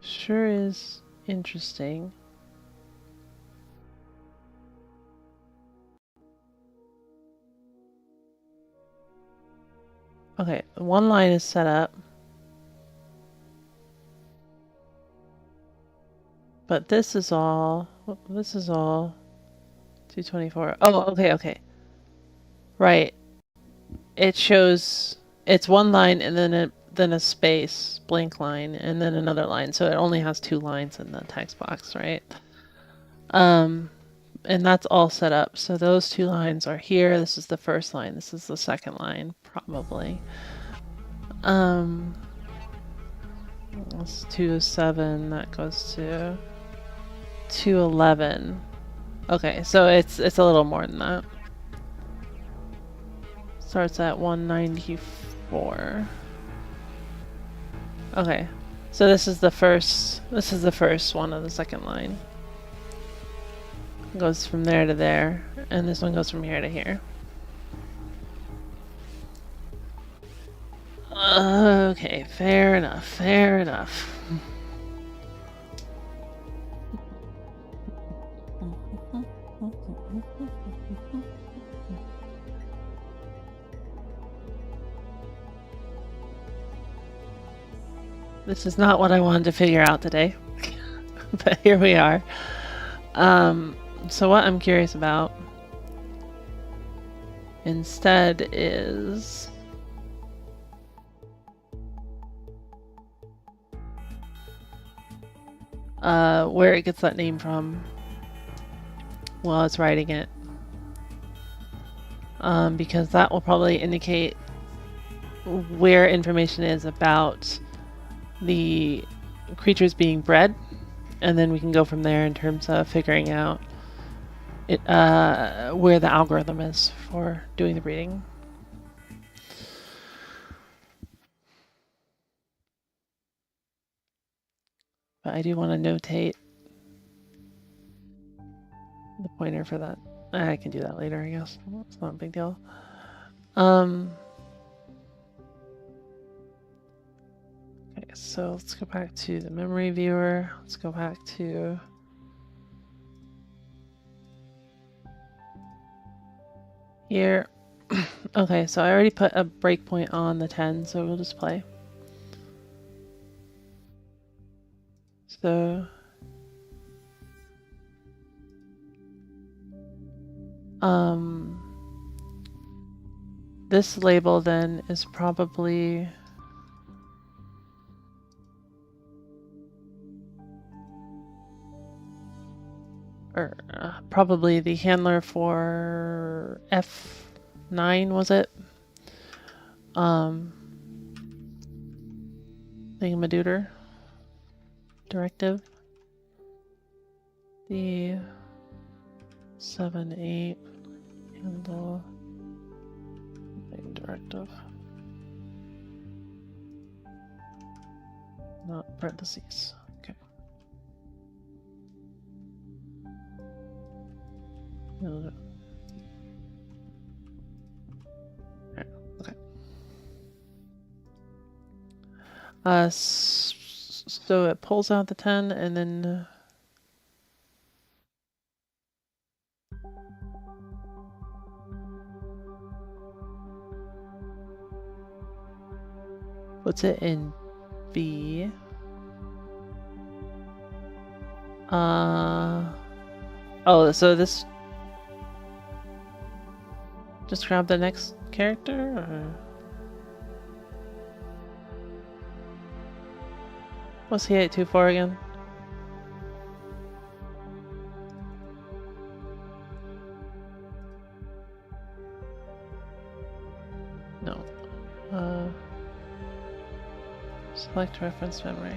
sure is interesting. Okay, one line is set up. But this is all 224. Oh, okay. Right. It shows it's one line and then a space, blank line, and then another line. So it only has two lines in the text box, right? And that's all set up. So those two lines are here. This is the first line. This is the second line, probably. That's 207. That goes to 211. Okay, so it's a little more than that. Starts at 194. Okay, so this is the first one of the second line. It goes from there to there, and this one goes from here to here. Okay, fair enough. This is not what I wanted to figure out today, but here we are. So what I'm curious about instead is where it gets that name from while it's writing it. Because that will probably indicate where information is about the creatures being bred, and then we can go from there in terms of figuring out where the algorithm is for doing the breeding. But I do want to notate the pointer for that. I can do that later, I guess. It's not a big deal. Okay, so let's go back to the memory viewer. Let's go back to here. Okay, so I already put a breakpoint on the 10, so we'll just play. So this label then is probably probably the handler for F9, was it? Thingamadooter directive. The 7-8 handle directive. Not parentheses. Okay. Okay. So it pulls out the 10 and then puts it in B. Oh, so this just grab the next character, or what's he 824 again? No. Select reference memory.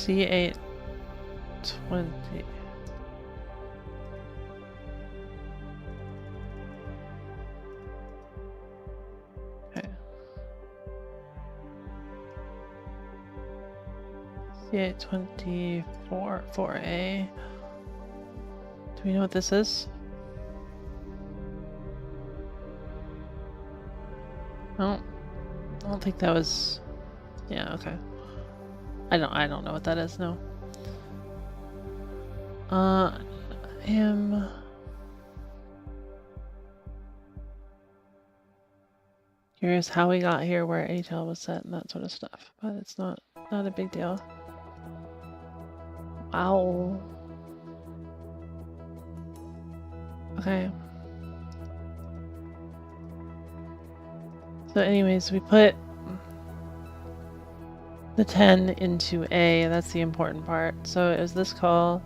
C820. Okay. C824 4A. Do we know what this is? No, I don't think that was. Yeah, okay. I don't know what that is, no. I am curious how we got here, where HL was set and that sort of stuff, but it's not a big deal. Wow. Okay. So anyways, we put the 10 into A, that's the important part. So it was this call.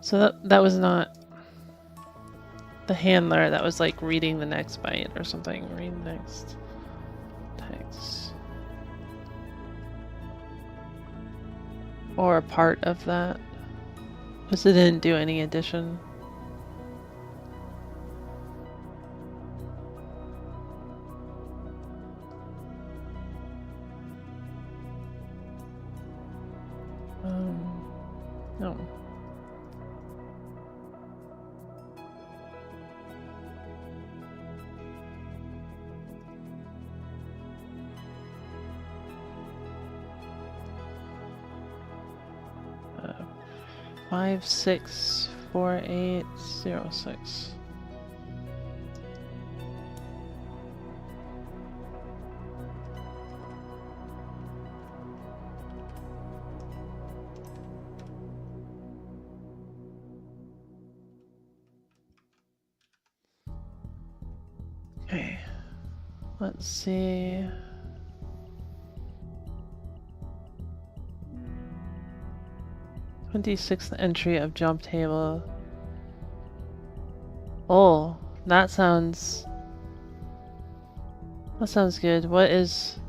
So that was not the handler, that was like reading the next byte or something. Read next text. Or a part of that. Because it didn't do any addition. No. Uh, 564806. Okay, let's see. "26th entry of jump table." Oh, that sounds good. What is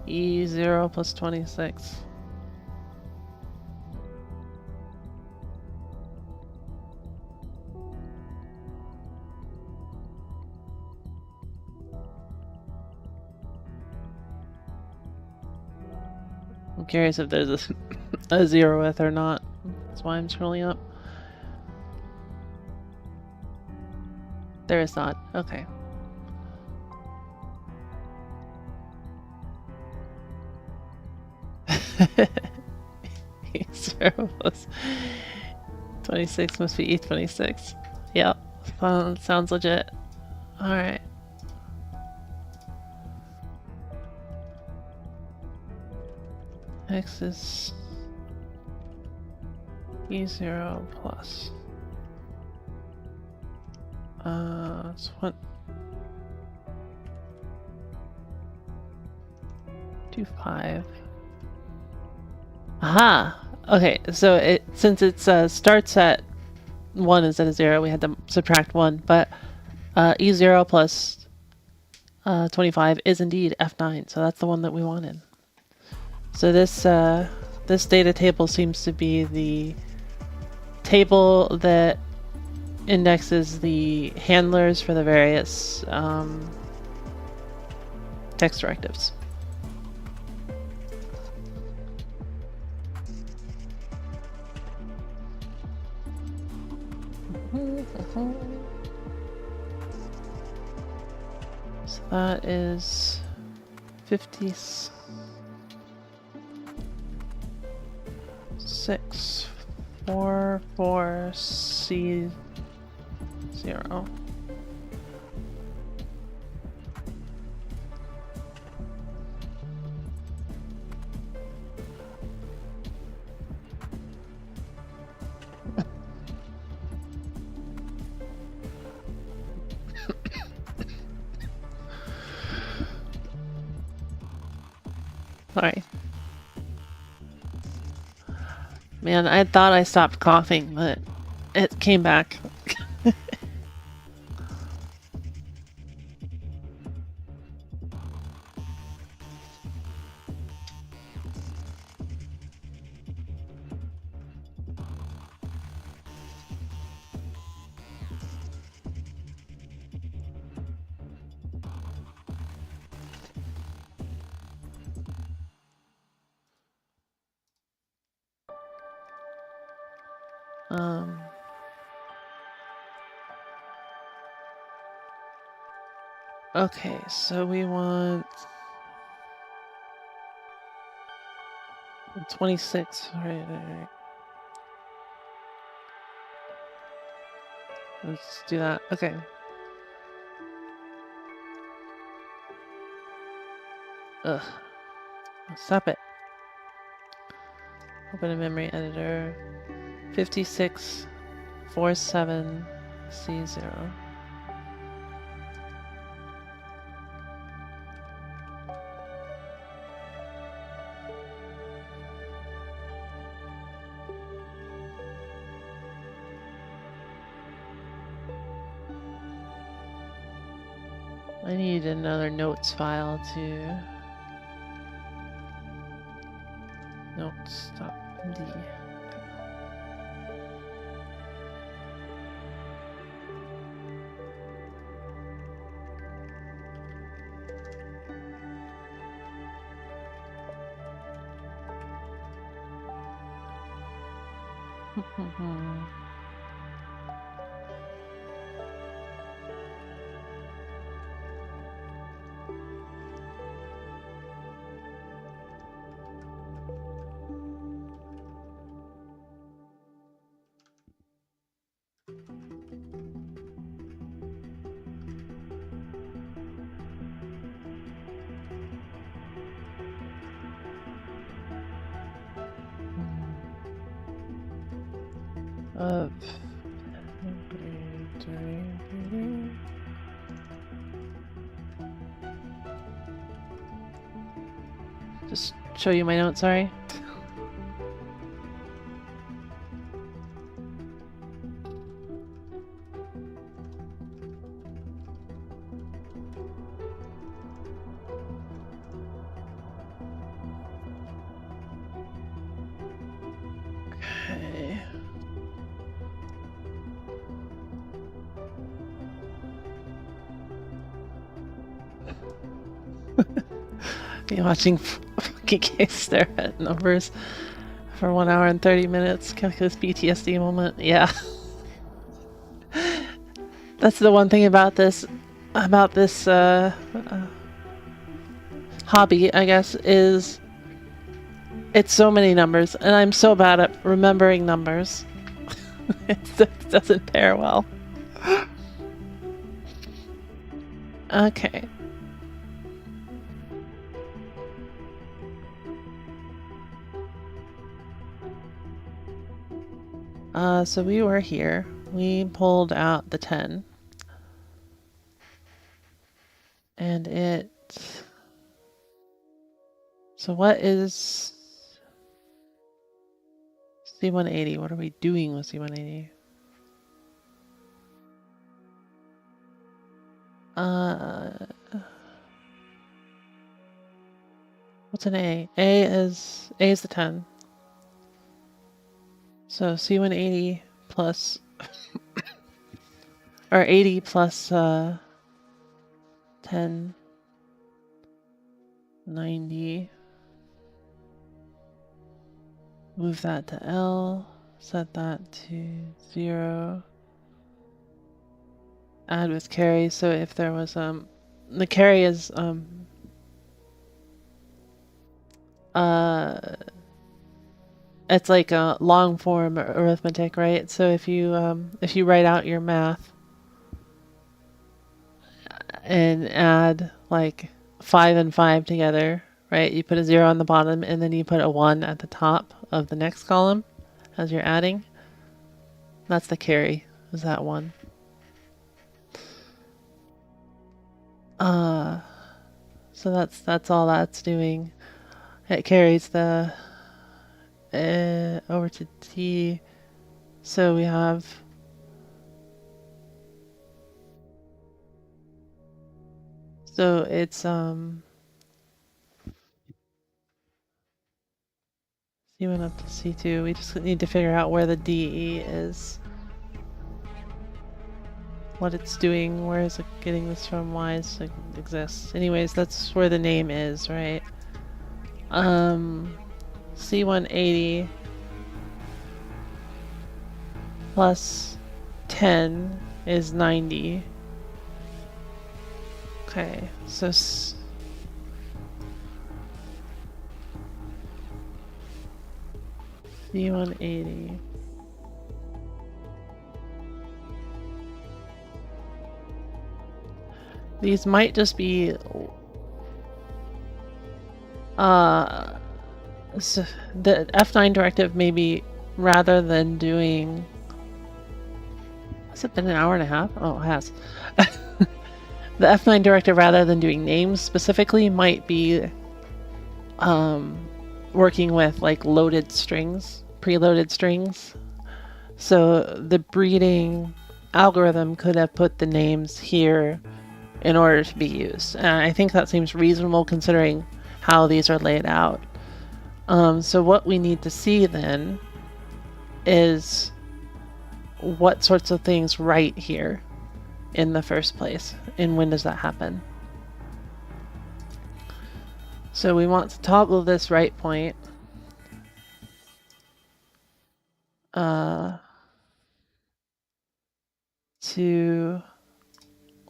E0 plus 26? I'm curious if there's a zeroth or not. That's why I'm scrolling up. There is not. Okay. E0 plus 26 must be E26. Yep. Sounds legit. Alright. X is E0 plus. It's what? 25. Aha! Okay, so since it starts at 1 instead of 0, we had to subtract 1, but E0 plus 25 is indeed F9, so that's the one that we wanted. So this data table seems to be the table that indexes the handlers for the various text directives. So that is 56, 44C0. Sorry. Man, I thought I stopped coughing, but it came back. Okay, so we want 26. Right. Let's do that. Okay. Ugh. Stop it. Open a memory editor. 5647C0. I need another notes file to notes.md. Of just show you my notes, sorry. Okay. Be watching fucking case stare at numbers for 1 hour and 30 minutes. Calculus PTSD moment. Yeah. That's the one thing about this hobby, I guess, is it's so many numbers, and I'm so bad at remembering numbers. It doesn't pair well. Okay. So we were here. We pulled out the 10. And it... So what is C180? What are we doing with C180? What's an A? A is the 10. So C180 plus or 80 plus 10, 90. Move that to L, set that to 0. Add with carry, so if there was the carry is it's like a long form arithmetic, right? So if you write out your math and add like 5 and 5 together, right? You put a 0 on the bottom and then you put a 1 at the top of the next column as you're adding. That's the carry, is that 1. So that's all that's doing. It carries the over to T. So we have it's C1 up to C2. We just need to figure out where the DE is. What it's doing, where is it getting this from, why it exists. Anyways, that's where the name is, right? C180 plus 10 is 90. Okay, so C180. These might just be so the F9 directive maybe rather than doing... Has it been an hour and a half? Oh, it has. The F9 directive rather than doing names specifically might be working with like loaded strings, preloaded strings. So the breeding algorithm could have put the names here in order to be used. And I think that seems reasonable considering how these are laid out. So what we need to see then is what sorts of things write here in the first place, and when does that happen? So we want to toggle this write point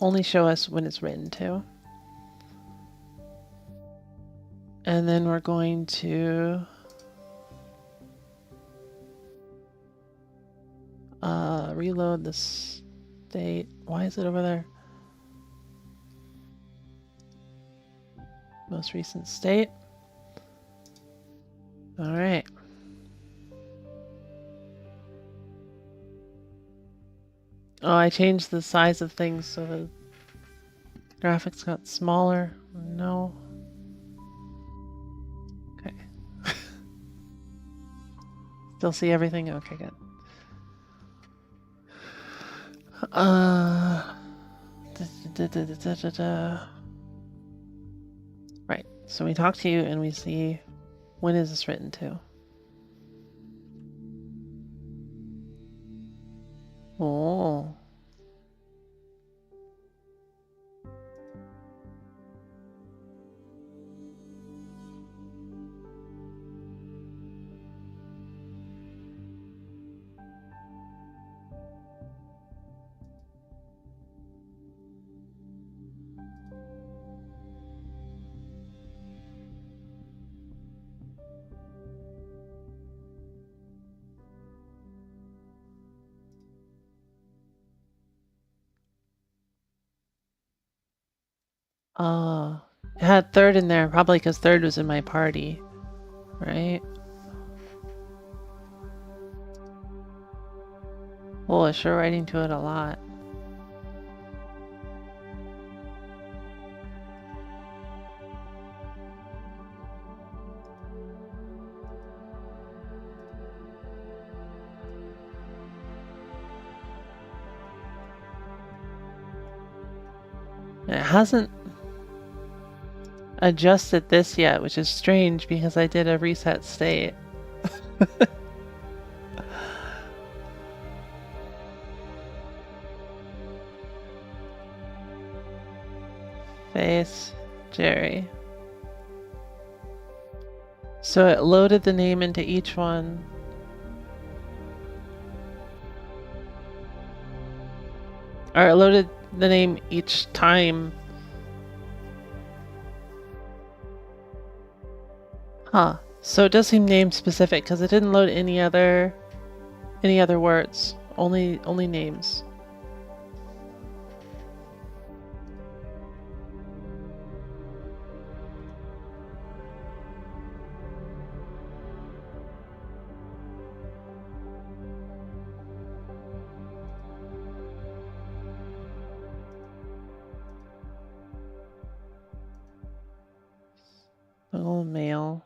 only show us when it's written to. And then we're going to reload the state. Why is it over there? Most recent state. All right. Oh, I changed the size of things so the graphics got smaller. No. Okay. Still see everything? Okay, good. Right. So we talk to you and we see when is this written to. Oh. It had third in there, probably because third was in my party, right? Well, it's sure writing to it a lot. It hasn't adjusted this yet, which is strange because I did a reset state. Face Jerry. So it loaded the name into each one. Or it loaded the name each time. Huh. So it does seem name specific because it didn't load any other words. Only names. Little male.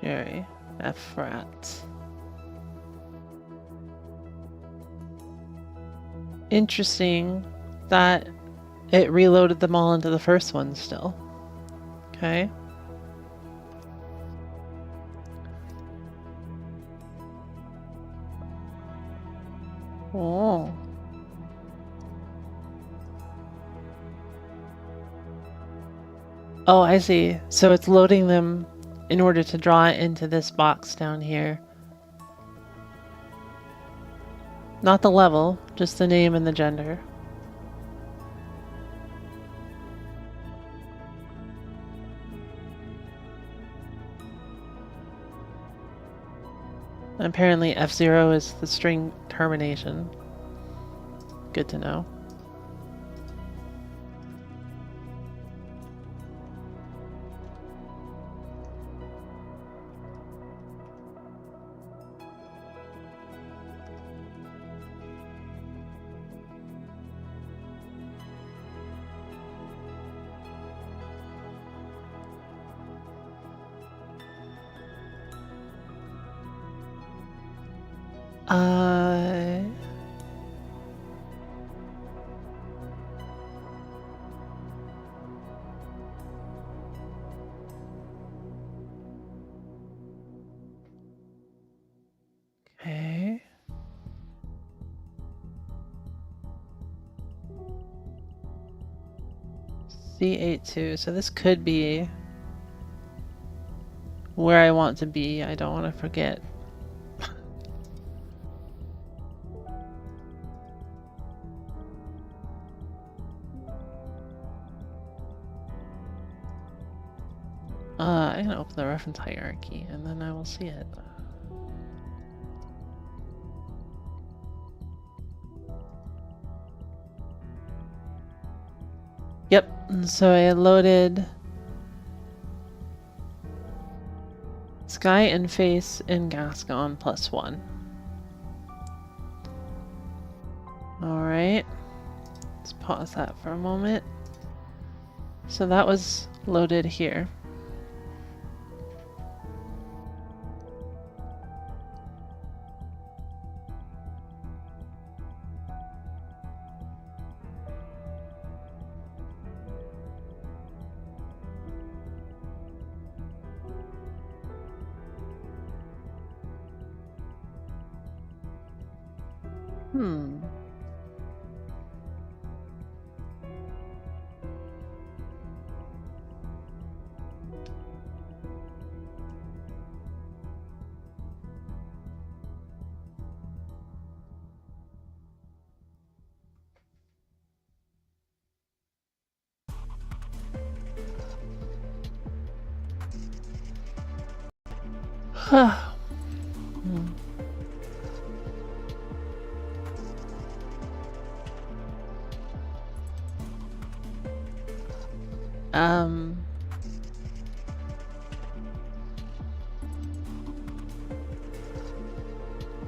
Jerry. F rat. Interesting that it reloaded them all into the first one still. Okay. Oh. Oh, I see. So it's loading them in order to draw it into this box down here. Not the level, just the name and the gender. Apparently F0 is the string termination. Good to know. Okay. C82. So this could be where I want to be. I don't want to forget. I'm gonna open the reference hierarchy and then I will see it. Yep, so I loaded Sky and Face in Gascon +1. Alright, let's pause that for a moment. So that was loaded here.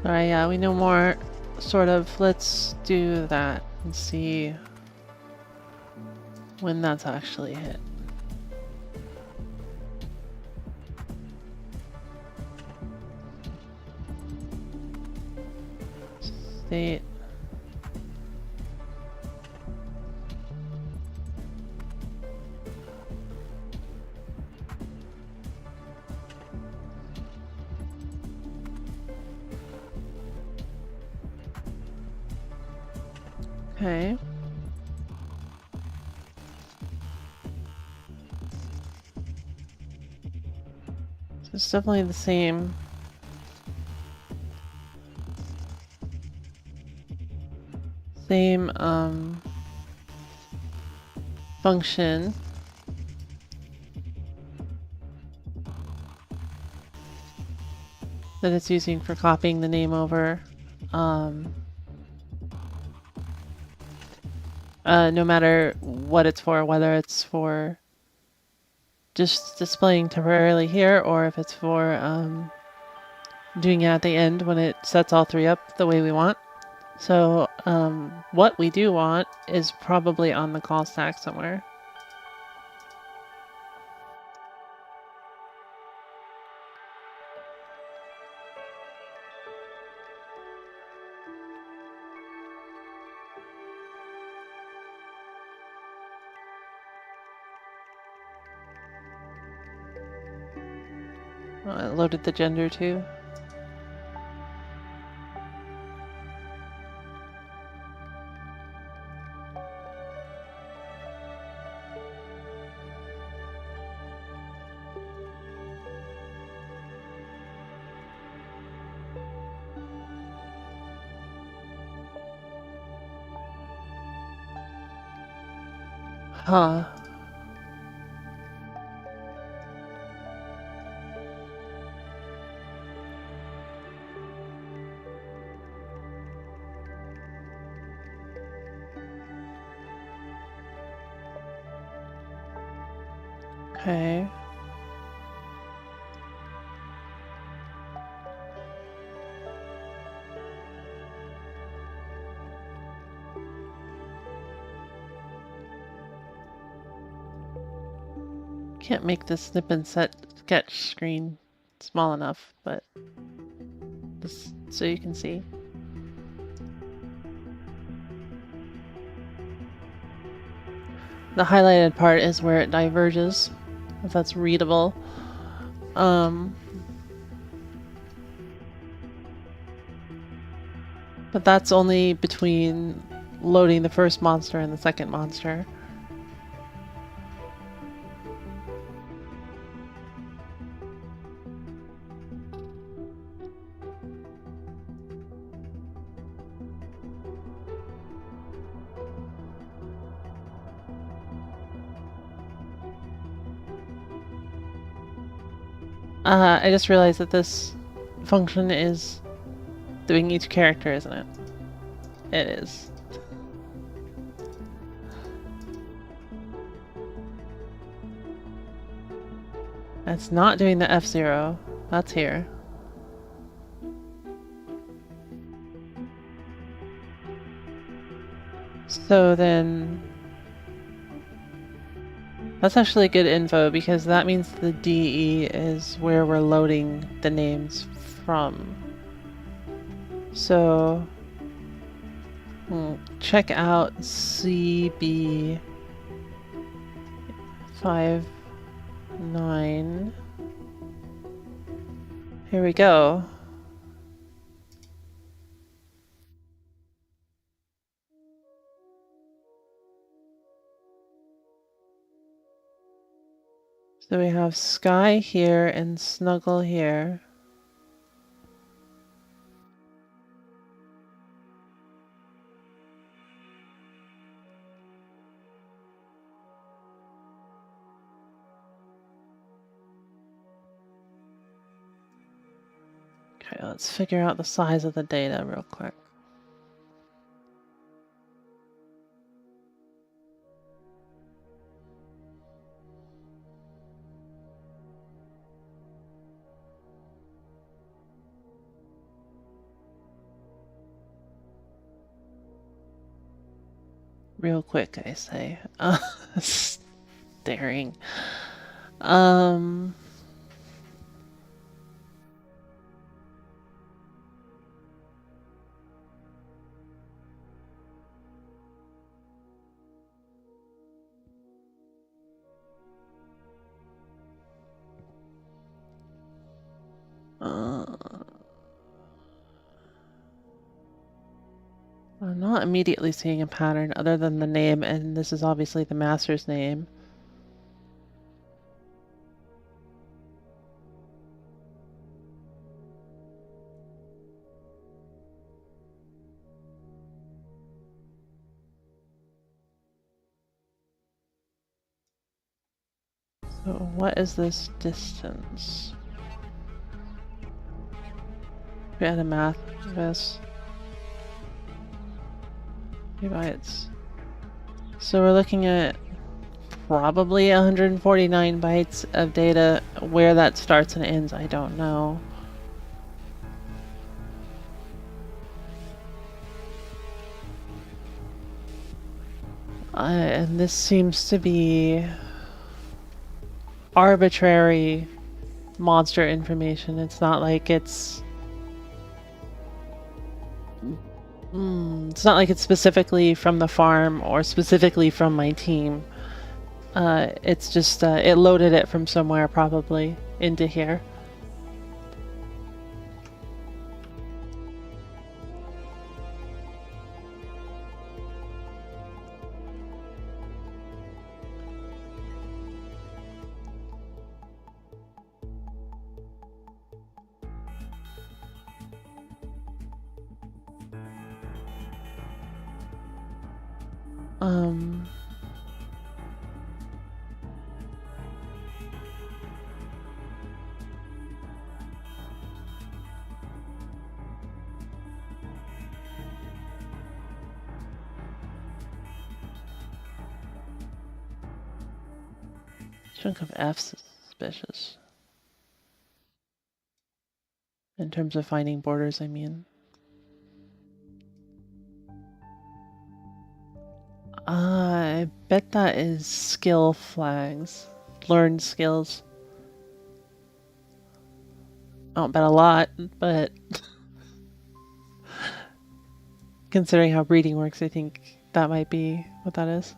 Alright, yeah, we know more, sort of. Let's do that and see when that's actually hit. State. Okay. So it's definitely the same. Same, function. That it's using for copying the name over. No matter what it's for, whether it's for just displaying temporarily here or if it's for doing it at the end when it sets all three up the way we want. So what we do want is probably on the call stack somewhere. I loaded the gender too. Huh. Okay. Can't make this snip and set sketch screen small enough, but this, so you can see. The highlighted part is where it diverges, if that's readable. But that's only between loading the first monster and the second monster. I just realized that this function is doing each character, isn't it? It is. It's not doing the F0. That's here. So then... That's actually good info because that means the DE is where we're loading the names from. So... check out CB 59. Here we go. So we have Sky here and Snuggle here. Okay, let's figure out the size of the data real quick. Real quick, I say. Staring. I'm not immediately seeing a pattern other than the name, and this is obviously the master's name. So what is this distance? We had a math of this. 3 bytes. So we're looking at probably 149 bytes of data. Where that starts and ends, I don't know. And this seems to be arbitrary monster information. It's not like it's... it's not like it's specifically from the farm or specifically from my team. It's just, it loaded it from somewhere probably into here. Chunk of F suspicious. In terms of finding borders, I mean. I bet that is skill flags. Learned skills. I don't bet a lot, but considering how breeding works, I think that might be what that is.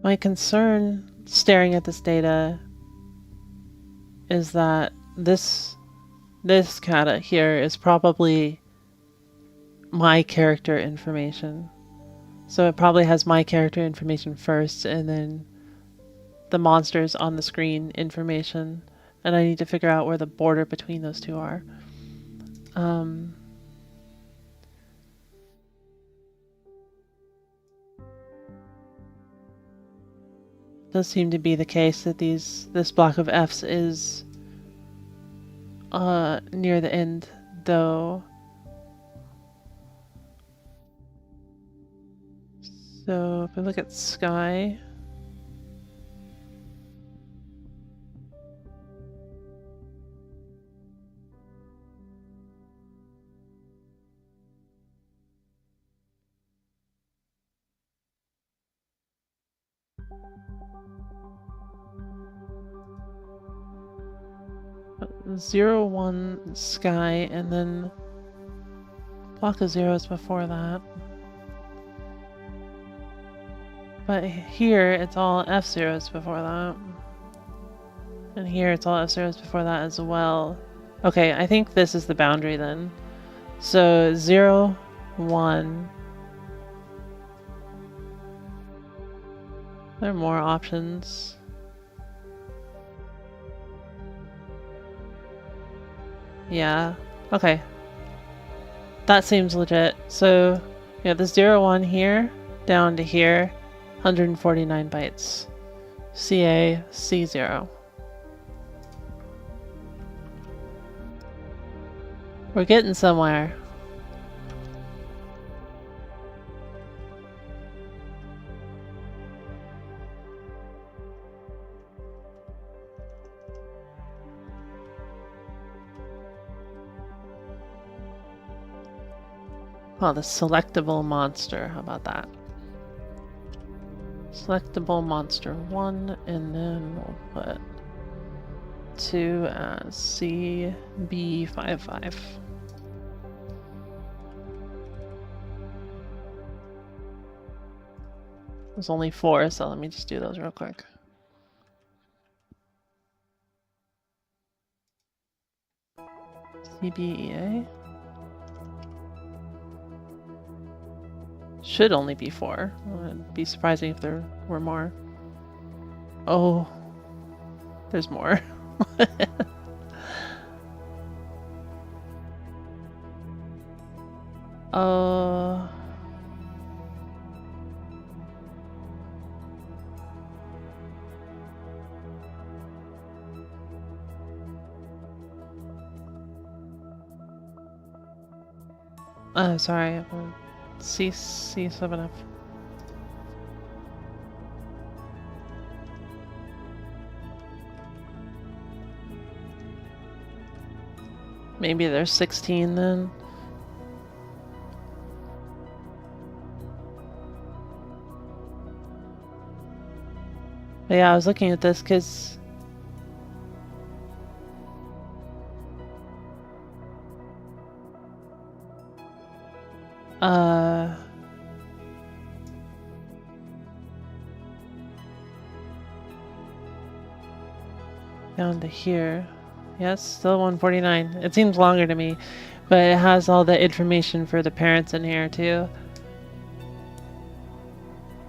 My concern staring at this data is that this kata here is probably my character information. So it probably has my character information first and then the monsters on the screen information. And I need to figure out where the border between those two are. Does seem to be the case that this block of Fs is near the end, though. So if we look at sky, zero, 1, sky, and then block of zeros before that. But here it's all F-zeros before that. And here it's all F-zeros before that as well. Okay, I think this is the boundary then. So 0, 1. There are more options. Yeah, okay. That seems legit. So, yeah, the 0, 1 here, down to here, 149 bytes. CA, C0. We're getting somewhere. Oh, the selectable monster. How about that? Selectable monster 1, and then we'll put 2 as CB55. There's only 4, so let me just do those real quick. CBEA. Should only be 4. It'd be surprising if there were more. Oh, there's more. Sorry. C7F. Maybe there's 16 then. But yeah, I was looking at this because down to here. Yes, still 149. It seems longer to me, but it has all the information for the parents in here too.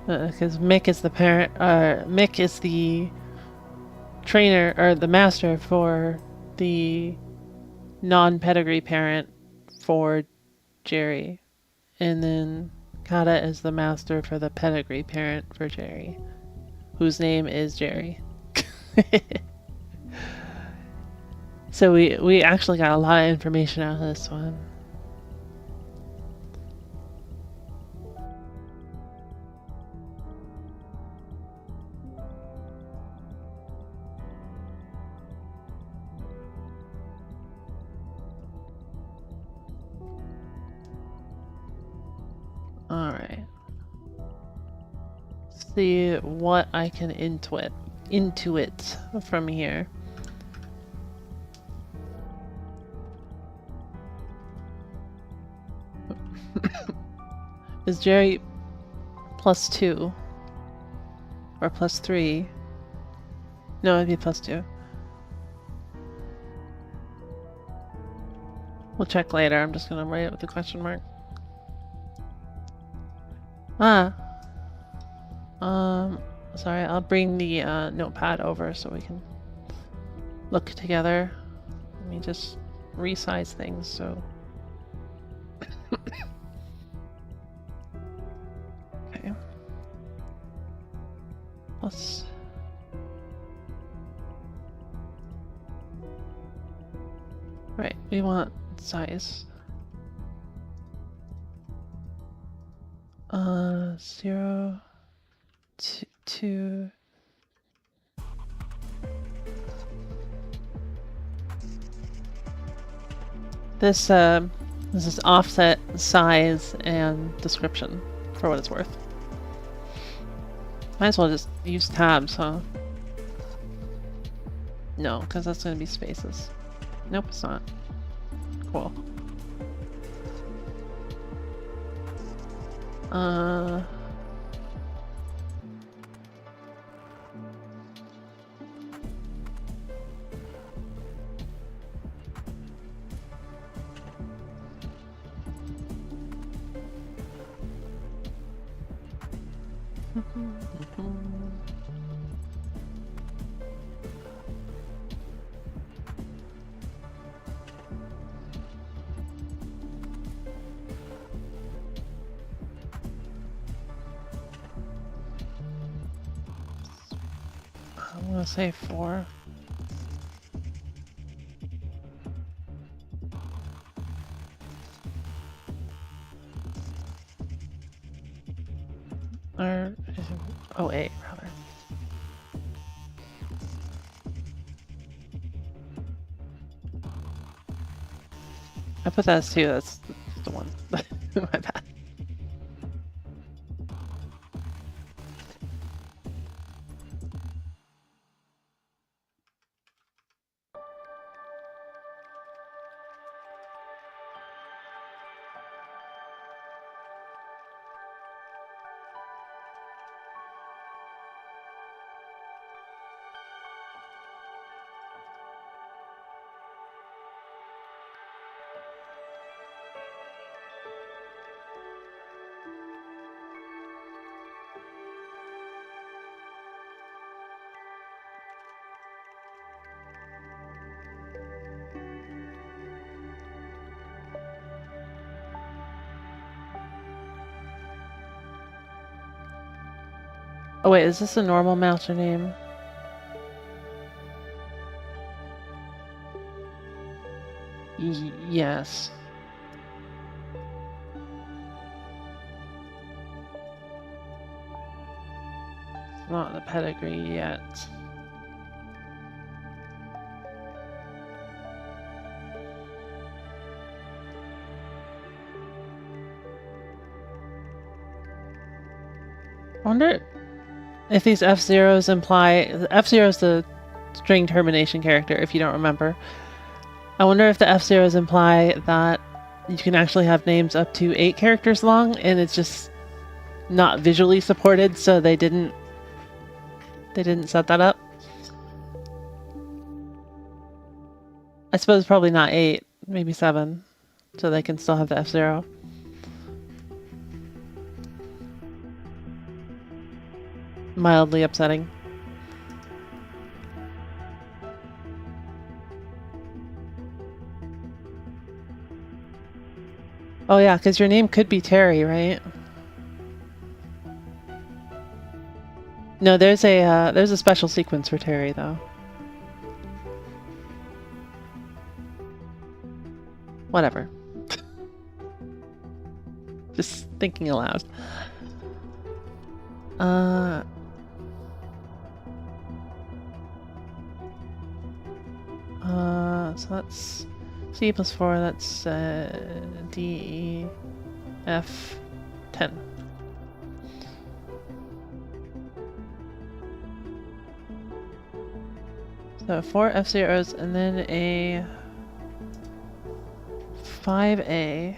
Because Mick is the parent, Mick is the trainer or the master for the non-pedigree parent for Jerry, and then Kata is the master for the pedigree parent for Jerry, whose name is Jerry. So we actually got a lot of information out of this one. Alright. See what I can intuit from here. Is Jerry +2? Or +3? No, it'd be +2. We'll check later. I'm just gonna write it with a question mark. Sorry, I'll bring the notepad over so we can look together. Let me just resize things, so. Okay. Plus. Right, we want size. 0, 2. This is offset, size, and description, for what it's worth. Might as well just use tabs, huh? No, because that's going to be spaces. Nope, it's not. Cool. I'm gonna say 4. Or 8 rather. I put that as 2. That's the one. My bad. Oh wait, is this a normal Mouser name? Yes. It's not the pedigree yet. I wonder if these F-Zeros imply... F-Zero is the string termination character, if you don't remember. I wonder if the F-Zeros imply that you can actually have names up to 8 characters long, and it's just not visually supported, so they didn't set that up. I suppose probably not 8, maybe 7, so they can still have the F-Zero. Mildly upsetting. Oh yeah, because your name could be Terry, right? No, there's a special sequence for Terry though. Whatever. Just thinking aloud. So that's C plus 4, that's D, E, F, 10. So 4 F-Zeros and then a 5A.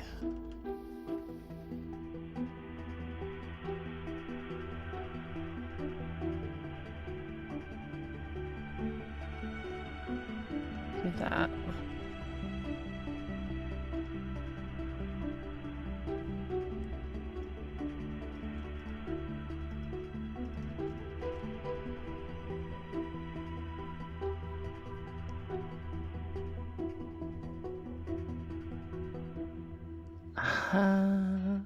Do that. Not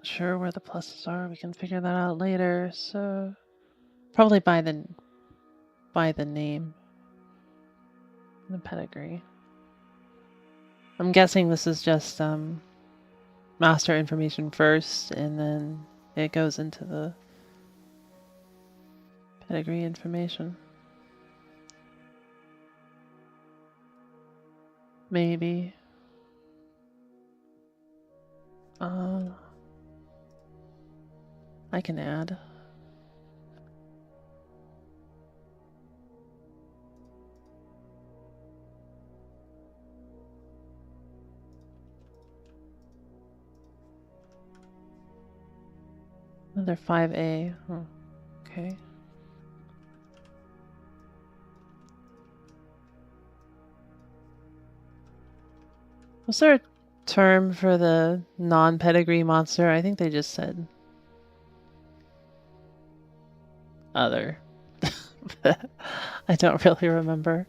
sure where the pluses are. We can figure that out later. So probably by the name, the pedigree. I'm guessing this is just master information first, and then it goes into the pedigree information. Maybe. I can add. Another 5A. Oh, okay. Was there a term for the non-pedigree monster? I think they just said other. I don't really remember.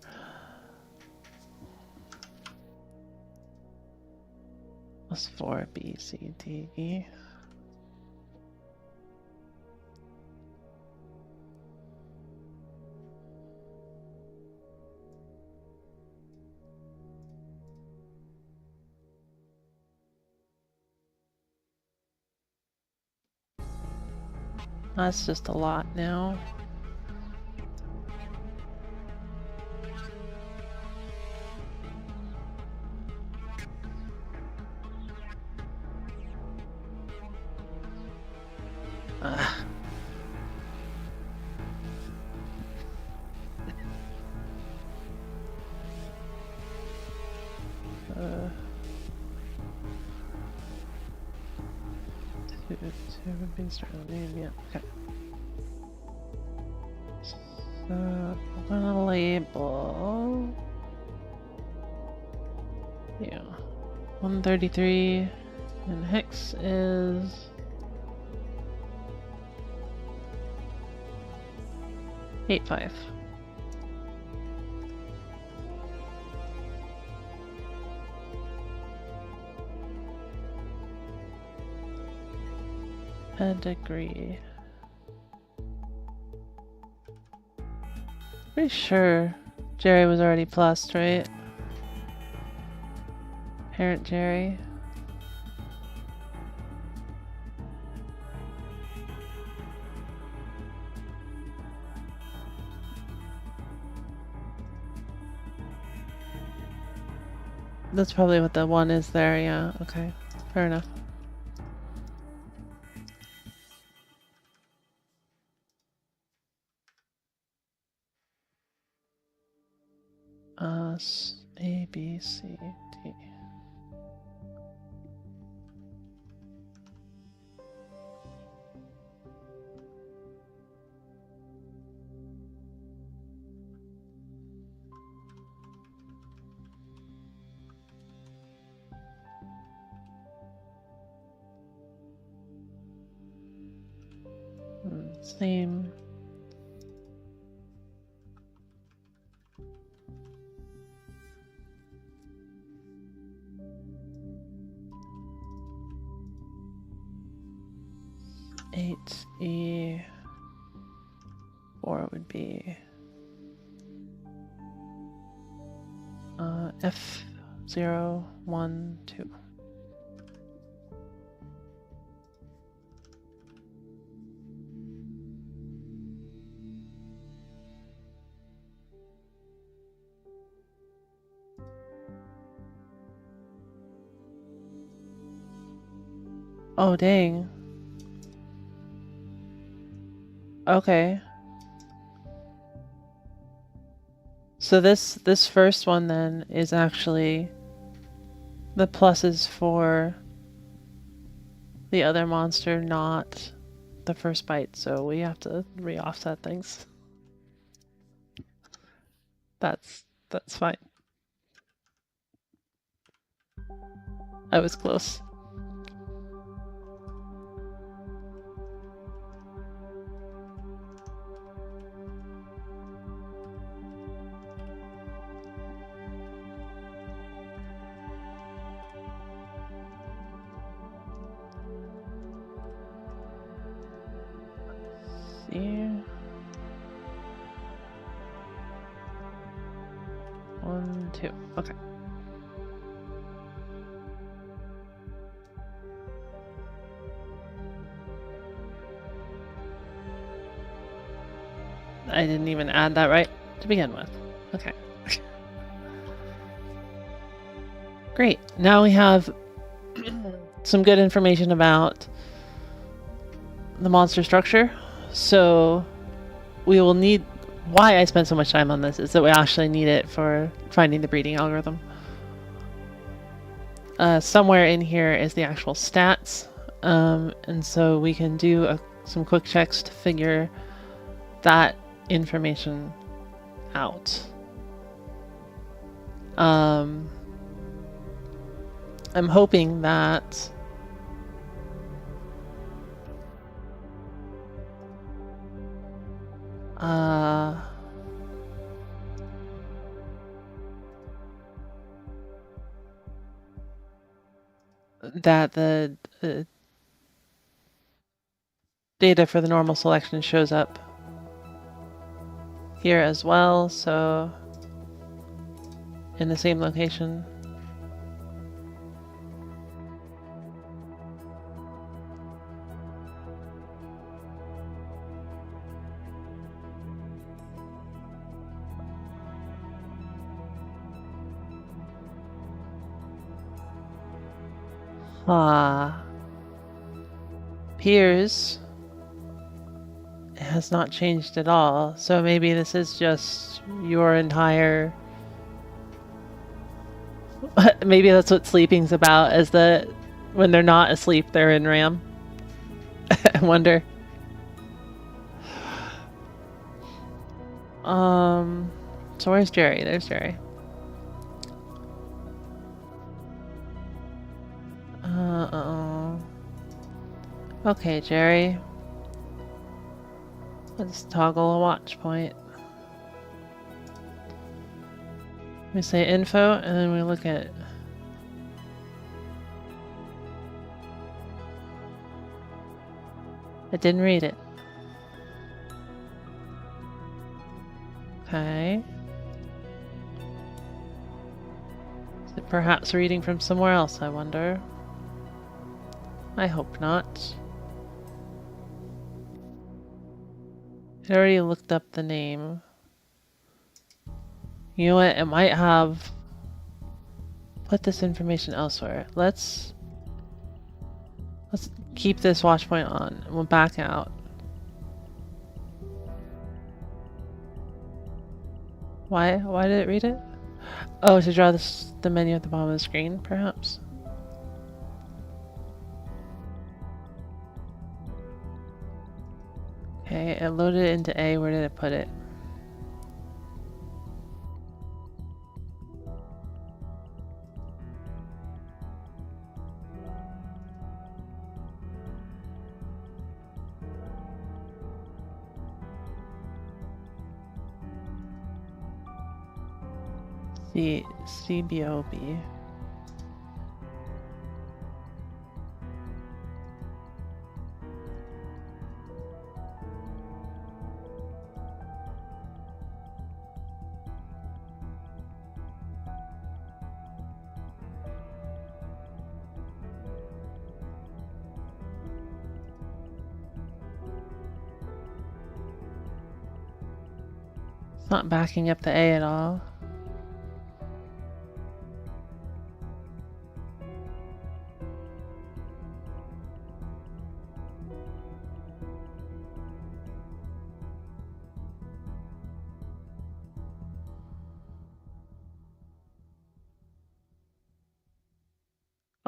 Plus 4, B, C, D, E. That's just a lot now. Two would be yeah, okay. So I'm gonna label. Yeah. 133 and hex is 85. Pedigree. Pretty sure Jerry was already plussed, right? Parent Jerry. That's probably what the one is there, yeah. Okay, fair enough. A, B, C, D. Same. Eight E. 4 would be F 0, 1, 2. Oh dang. Okay. So this first one then is actually the pluses for the other monster, not the first bite, so we have to re-offset things. That's fine. I was close. see. 1, 2. Okay. I didn't even add that right to begin with. Okay. Great. Now we have some good information about the monster structure. So we will need... Why I spent so much time on this is that we actually need it for finding the breeding algorithm. Somewhere in here is the actual stats. And so we can do some quick checks to figure that information out. I'm hoping that that the data for the normal selection shows up here as well, so in the same location. Peers has not changed at all, so maybe this is just your entire... Maybe that's what sleeping's about, is that when they're not asleep, they're in RAM. I wonder. So where's Jerry? There's Jerry. Okay, Jerry. Let's toggle a watch point. We say info, and then we look at... I didn't read it. Okay. Is it perhaps reading from somewhere else, I wonder? I hope not. I already looked up the name. You know what? It might have put this information elsewhere. Let's keep this watch point on. We'll back out. Why did it read it? Oh, to draw the menu at the bottom of the screen, perhaps? Okay, it loaded it into A. Where did it put it? CBOB. It's not backing up the A at all.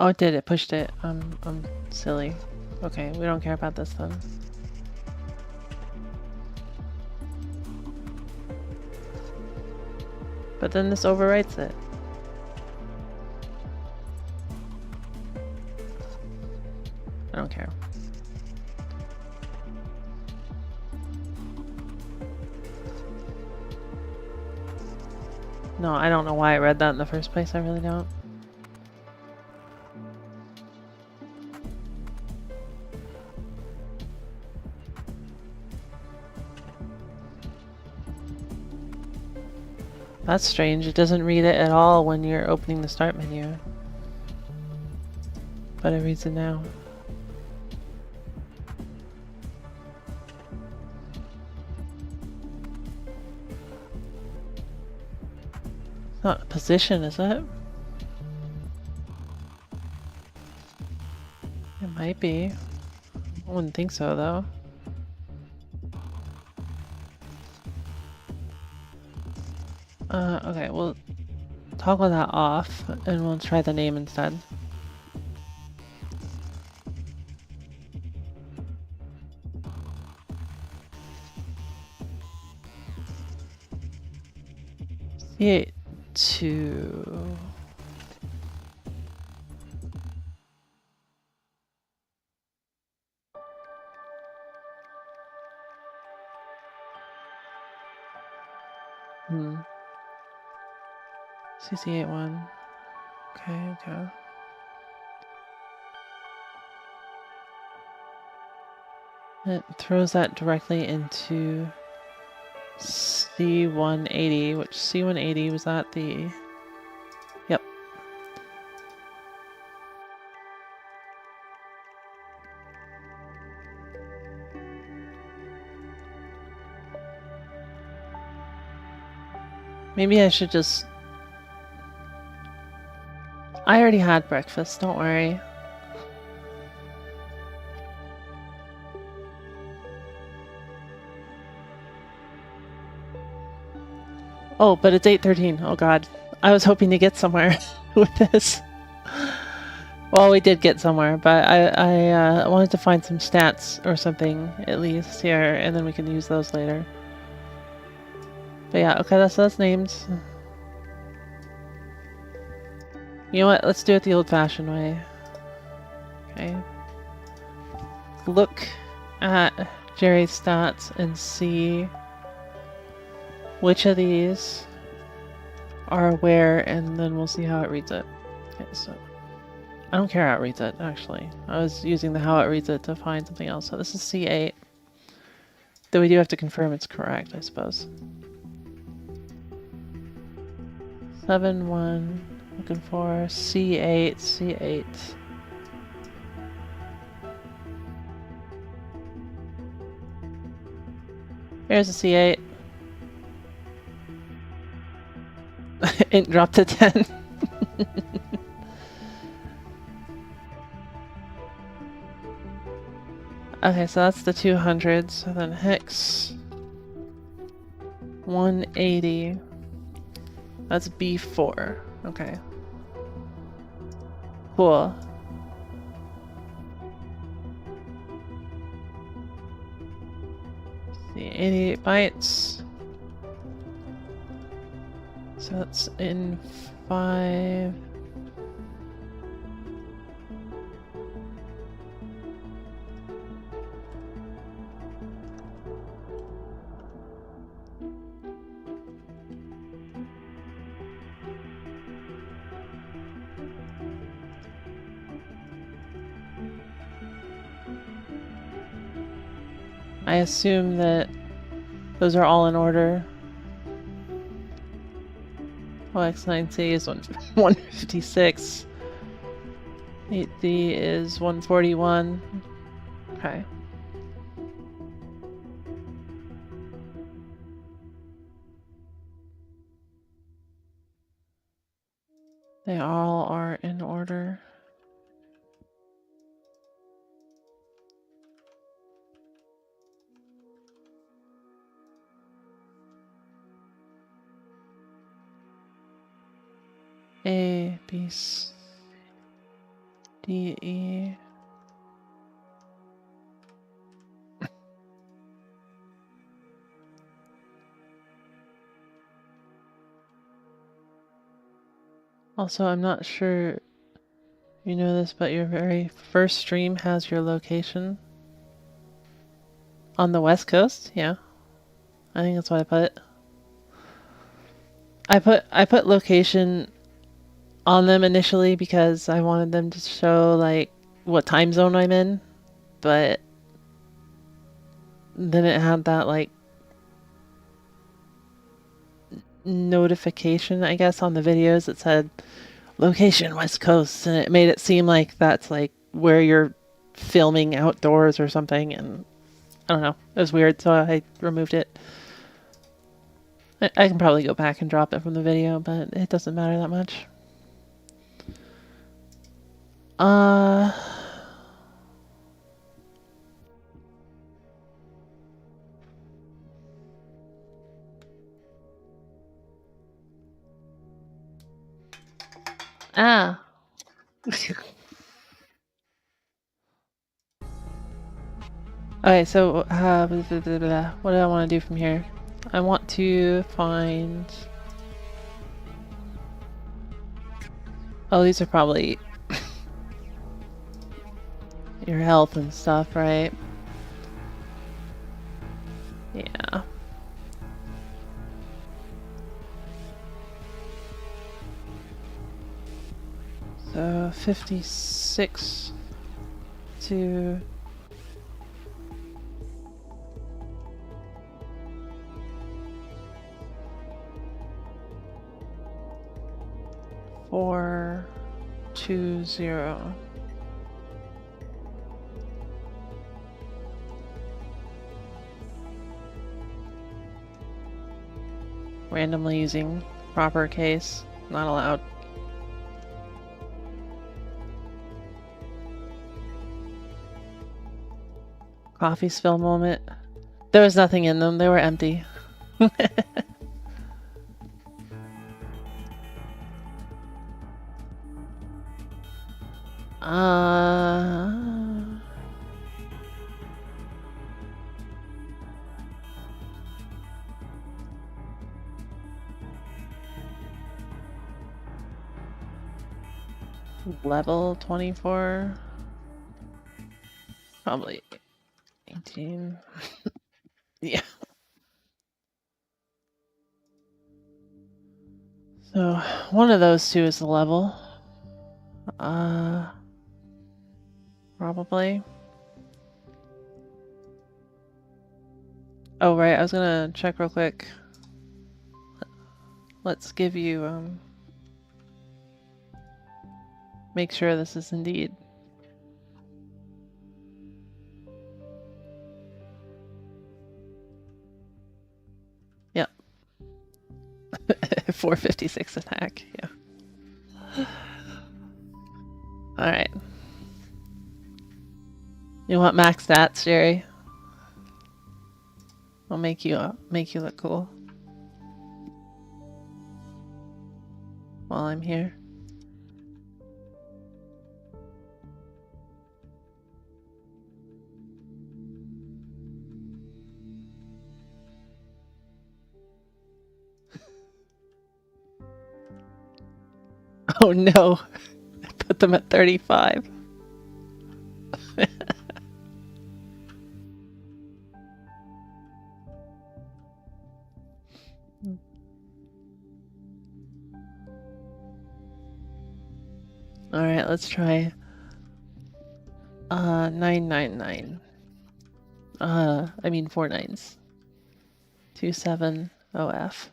Oh, it did. It pushed it. I'm silly. Okay, we don't care about this then. But then this overwrites it. I don't care. No, I don't know why I read that in the first place. I really don't. That's strange. It doesn't read it at all when you're opening the start menu. But it reads it now. It's not a position, is it? It might be. I wouldn't think so, though. Okay, we'll toggle that off and we'll try the name instead. C8-2. CC81. Okay, okay. It throws that directly into C180, which C180 was at the... Yep. Maybe I should just... I already had breakfast, don't worry. Oh, but it's 8:13. Oh god. I was hoping to get somewhere with this. Well, we did get somewhere, but I wanted to find some stats or something, at least, here, and then we can use those later. But yeah, okay, that's names. You know what? Let's do it the old-fashioned way. Okay. Look at Jerry's stats and see which of these are where, and then we'll see how it reads it. Okay, so I don't care how it reads it, actually. I was using the how it reads it to find something else. So this is C8. Though we do have to confirm it's correct, I suppose. 7-1. Looking for C8, C8. Here's a C8. It dropped to 10. Okay, so that's the 200. So then Hex 180. That's B4. Okay. Cool. See, 88 bytes. So that's in 5. I assume that those are all in order. OX9C is 156. 8D is 141. Okay. They all are in order. A, B, C, D, E. Also, I'm not sure you know this, but your very first stream has your location on the West Coast. Yeah, I think that's what I put. I put location on them initially because I wanted them to show like what time zone I'm in, but then it had that like notification, I guess, on the videos that said location West Coast, and it made it seem like that's like where you're filming outdoors or something, and I don't know. It was weird, so I removed it. I can probably go back and drop it from the video, but it doesn't matter that much. Uh, ah. Okay, so what do I want to do from here? I want to find... Oh, these are probably your health and stuff, right? Yeah. So 56 to... Four, 2, 0. Randomly using proper case, not allowed. Coffee spill moment. There was nothing in them, they were empty. Level 24. Probably 18. Yeah. So one of those two is the level. Probably. Oh, right, I was gonna check real quick. Let's give you, make sure this is indeed. Yep. 456 attack, yeah. Alright. You want max stats, Jerry? I'll make you look cool. While I'm here. Oh no, I put them at 35. Alright, let's try 999. I mean 4 9s. 27 OF.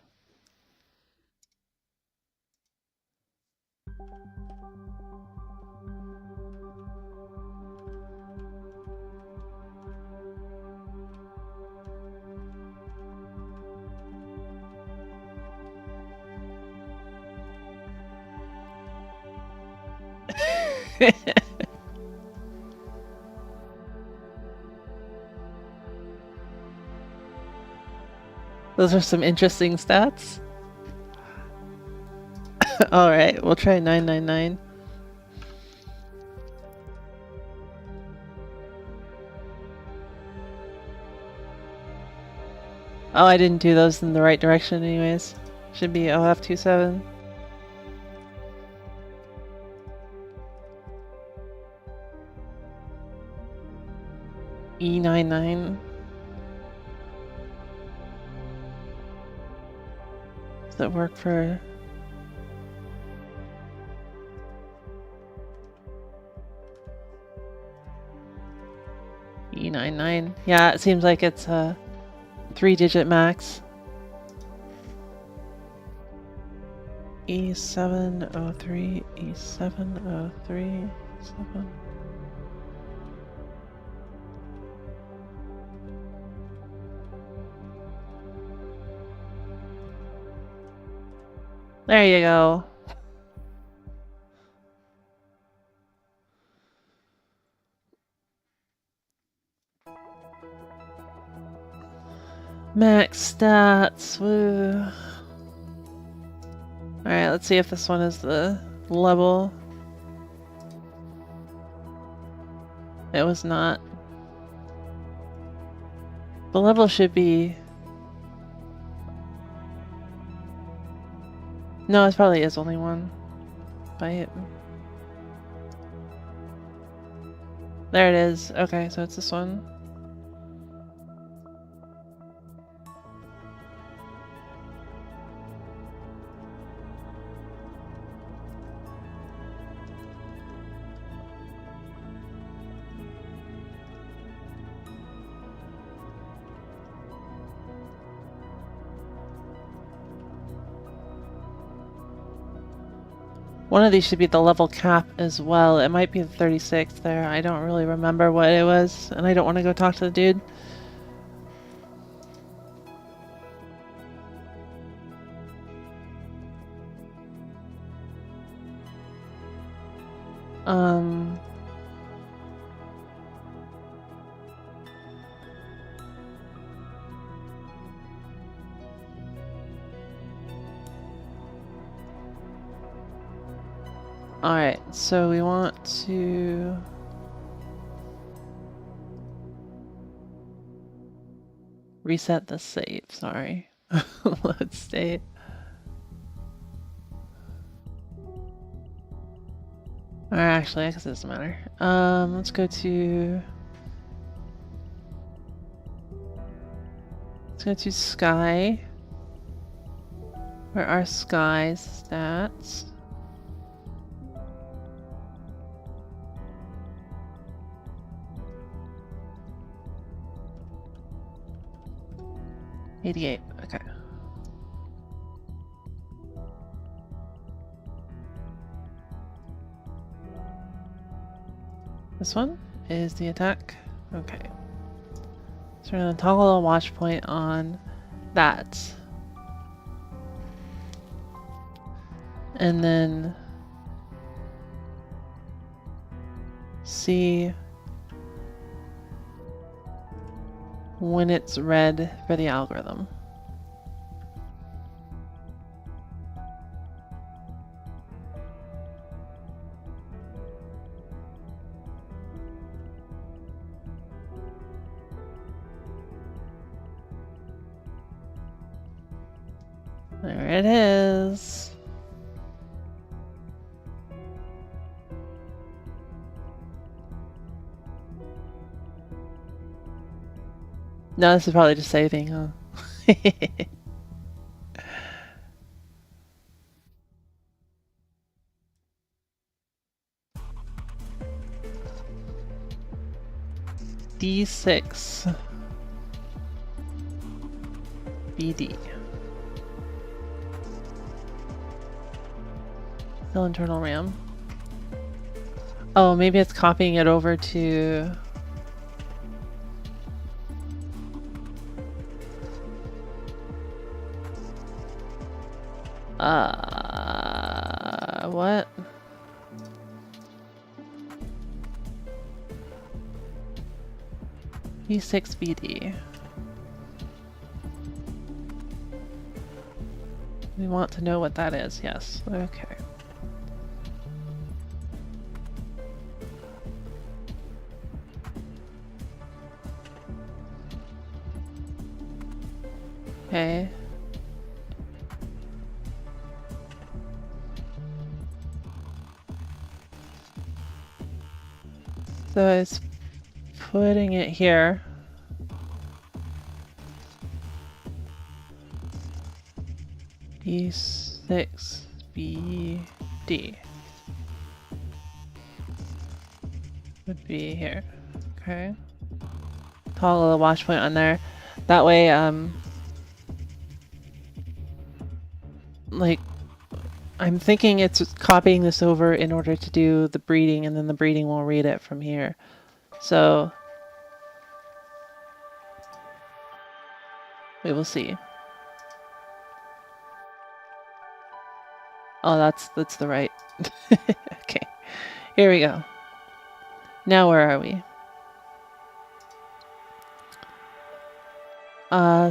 Those are some interesting stats. Alright, we'll try 999. Oh, I didn't do those in the right direction anyways. Should be OF27. E99. Does that work for... E99. Yeah, it seems like it's a 3-digit max. E703, E703, 7. There you go. Max stats, woo. Alright, let's see if this one is the level. It was not. The level should be... No, it probably is only one. Bite. There it is. Okay, so it's this one. One of these should be the level cap as well. It might be the 36th there. I don't really remember what it was, and I don't want to go talk to the dude. Alright, so we want to... reset the save, sorry. Load state. Or actually, I guess it doesn't matter. Let's go to... Let's go to Sky. Where are Sky's stats? $88, okay. This one is the attack. Okay. So we're going to toggle a watch point on that. And then see when it's red for the algorithm. There it is. No, this is probably just saving, huh? D6 BD. Still internal RAM. Oh, maybe it's copying it over to... what? E6 BD. We want to know what that is, yes. Okay. Okay. So it's putting it here. E6 BD would be here. Okay. Toggle the watch point on there. That way, like, I'm thinking it's copying this over in order to do the breeding, and then the breeding will read it from here. So we will see. Oh, that's the right. Okay, here we go. Now where are we?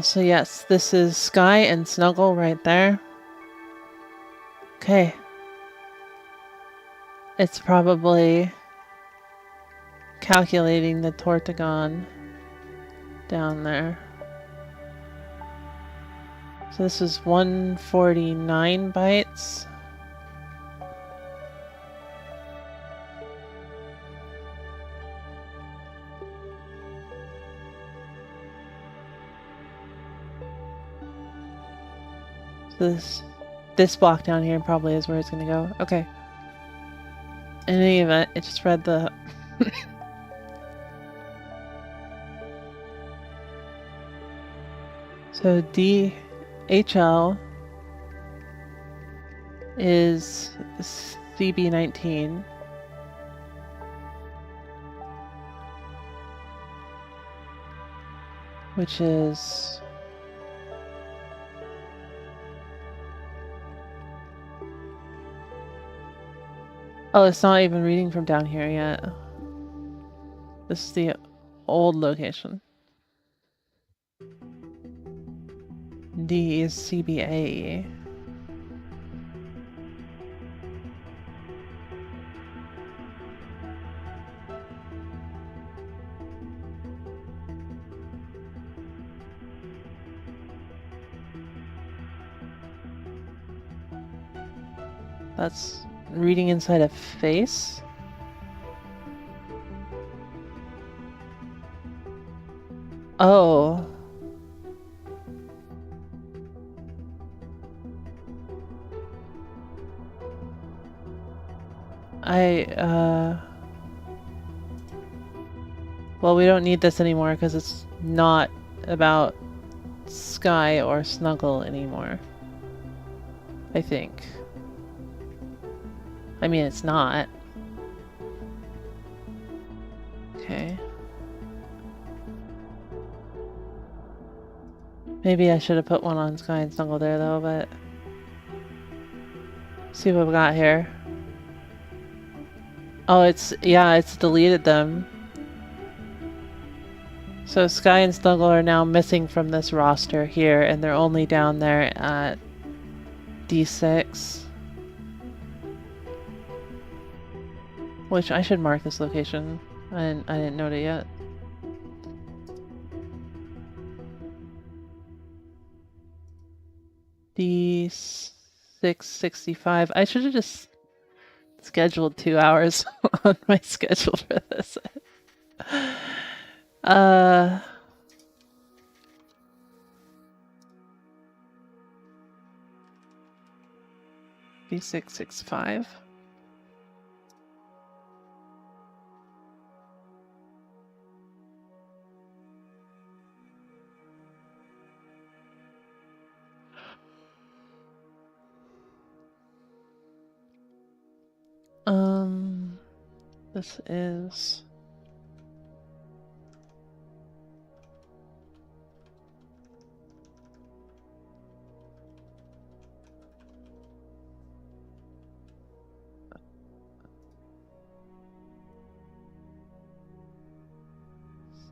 So yes, this is Sky and Snuggle right there. Okay. It's probably calculating the Tortagon down there. So this is 149 bytes. So this block down here probably is where it's going to go. Okay. In any event, it just read the... So DHL is CB19. Which is... Oh, it's not even reading from down here yet. This is the old location. D is CBA. That's reading inside a face. Oh. Well, we don't need this anymore because it's not about Sky or Snuggle anymore. I think. I mean, it's not. Okay. Maybe I should have put one on Sky and Snuggle there, though, but... See what we got here. Oh, yeah, it's deleted them. So Sky and Snuggle are now missing from this roster here, and they're only down there at D6. Which I should mark this location. I didn't note it yet. D665. I should have just scheduled 2 hours on my schedule for this. D665. This is...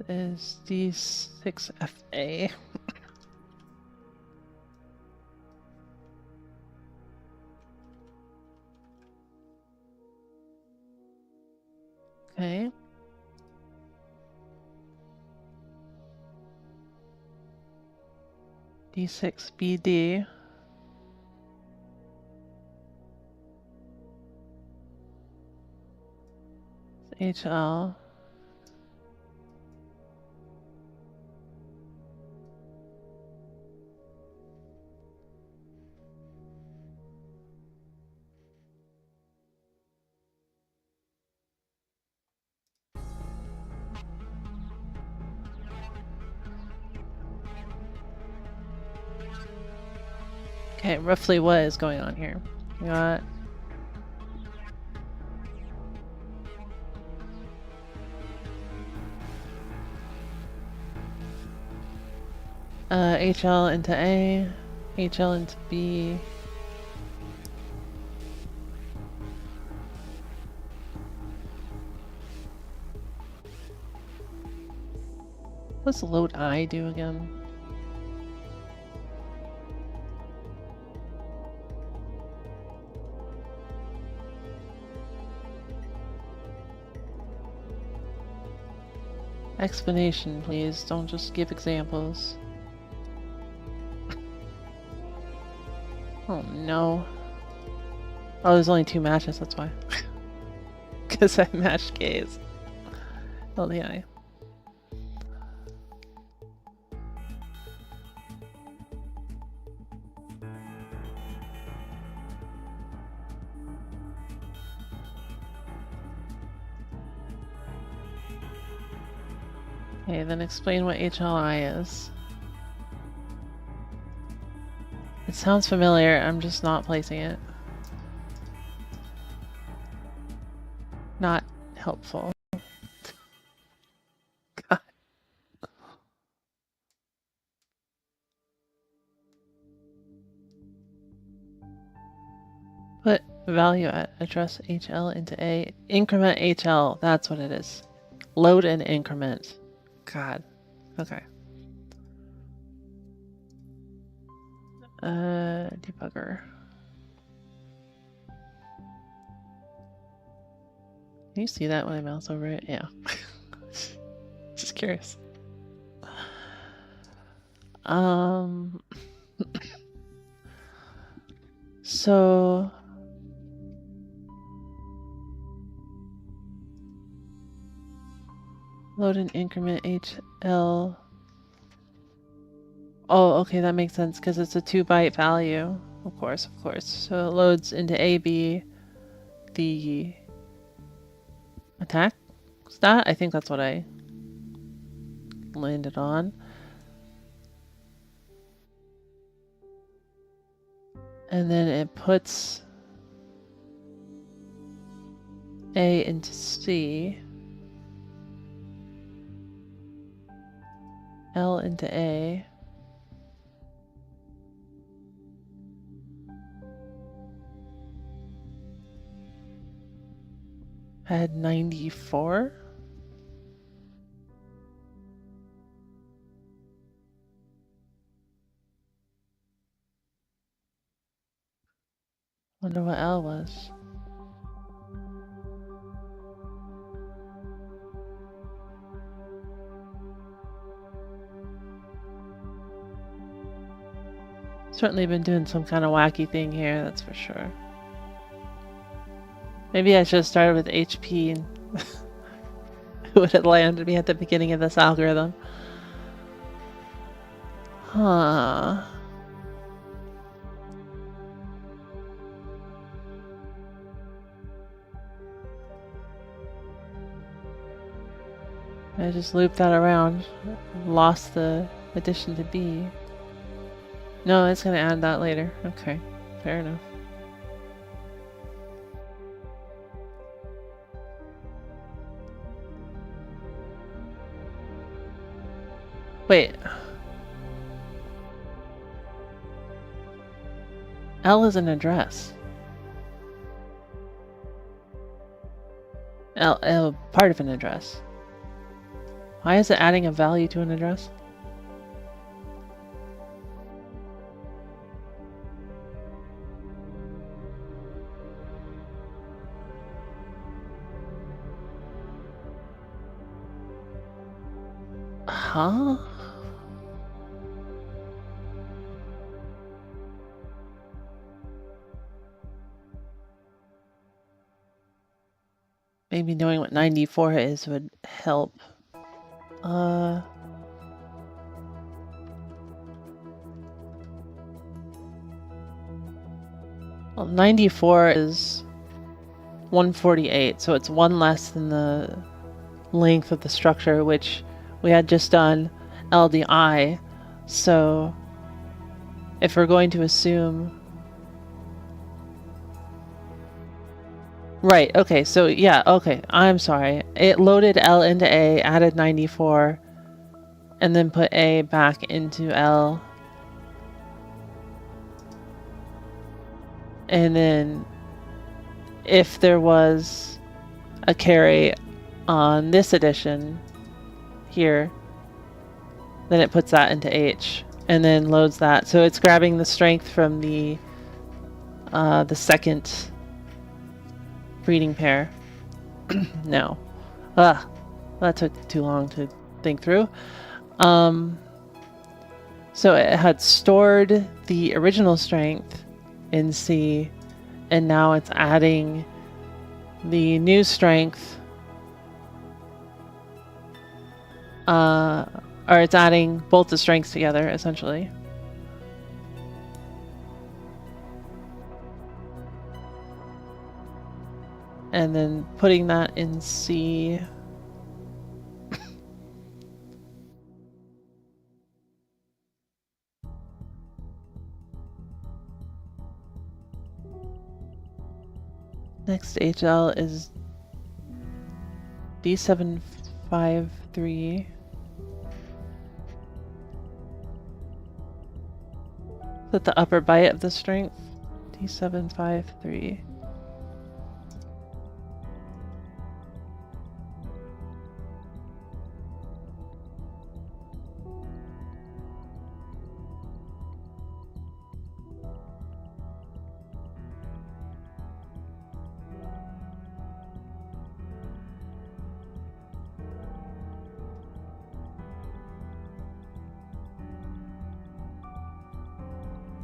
This is D6FA. Okay. D6BD. HL. Okay, roughly what is going on here? We got HL into A, HL into B. What's load I do again? Explanation, please. Don't just give examples. Oh no. Oh, there's only 2 matches, that's why. Because I matched K's. LDI. Okay, then explain what HLI is. It sounds familiar, I'm just not placing it. Not helpful. God. Put value at address HL into A. Increment HL, that's what it is. Load and increment. God. Okay. Debugger. Can you see that when I mouse over it? Yeah. Just curious. So load and increment HL. Oh, okay, that makes sense because it's a 2-byte value. Of course, of course. So it loads into AB the attack stat. I think that's what I landed on. And then it puts A into C. L into A. I had 94. Wonder what L was. Certainly been doing some kind of wacky thing here, that's for sure. Maybe I should have started with HP and it would have landed me at the beginning of this algorithm. Huh. I just looped that around. Lost the addition to B. No, it's gonna add that later. Okay, fair enough. Wait. L is an address. L part of an address. Why is it adding a value to an address? Huh? Maybe knowing what 94 is would help. Well, 94 is 148, so it's 1 less than the length of the structure, which we had just done LDI. So if we're going to assume Right, okay, so yeah, okay, I'm sorry. It loaded L into A, added 94, and then put A back into L. And then if there was a carry on this edition here, then it puts that into H and then loads that. So it's grabbing the strength from the second breeding pair. No. That took too long to think through. So it had stored the original strength in C, and now it's adding the new strength, or it's adding both the strengths together, essentially. And then putting that in C. Next HL is D753. Is that the upper byte of the strength? D753.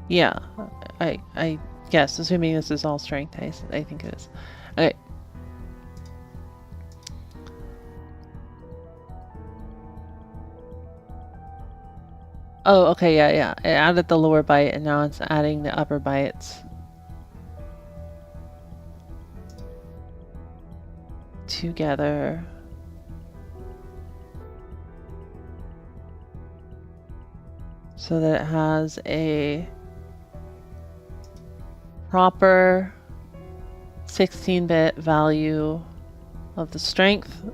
Yeah, I guess, assuming this is all strength, I think it is. Okay. Oh, okay, yeah. It added the lower byte, and now it's adding the upper bytes together. So that it has a proper 16-bit value of the strength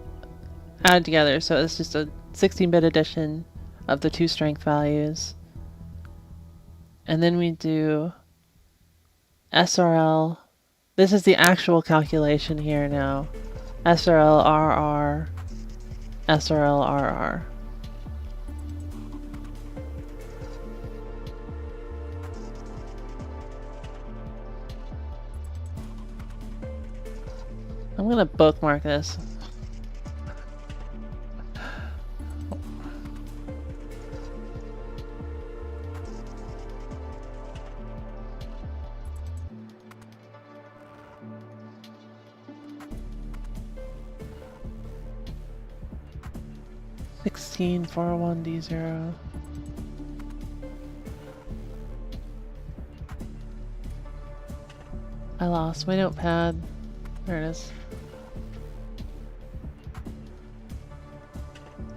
added together. So it's just a 16-bit addition of the two strength values. And then we do SRL. This is the actual calculation here now. SRL RR, SRL RR. I'm gonna bookmark this. D0. I lost my notepad. There it is.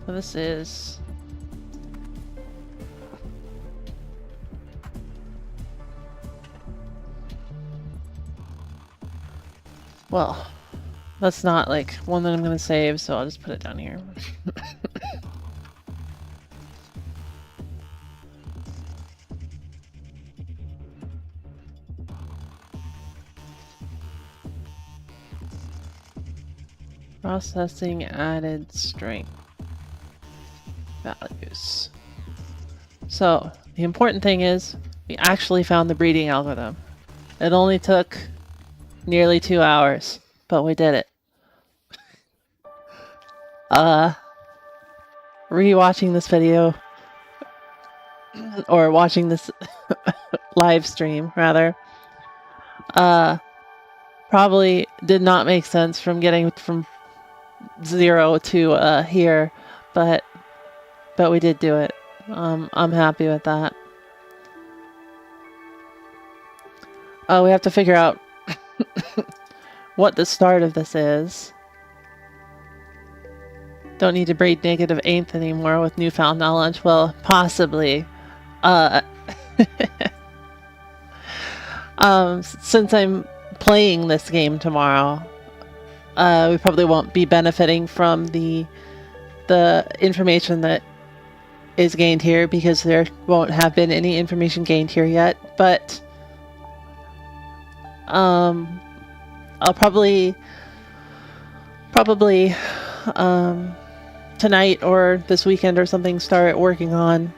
So this is well, that's not like one that I'm gonna save, so I'll just put it down here. Processing added strength values. So the important thing is we actually found the breeding algorithm. It only took nearly 2 hours, but we did it. Rewatching this video, or watching this live stream rather, probably did not make sense from getting from 0 to here, but we did do it. I'm happy with that. Oh, we have to figure out what the start of this is. Don't need to breed negative 8th anymore with newfound knowledge. Well, possibly. Since I'm playing this game tomorrow, we probably won't be benefiting from the information that is gained here because there won't have been any information gained here yet. But I'll probably tonight or this weekend or something start working on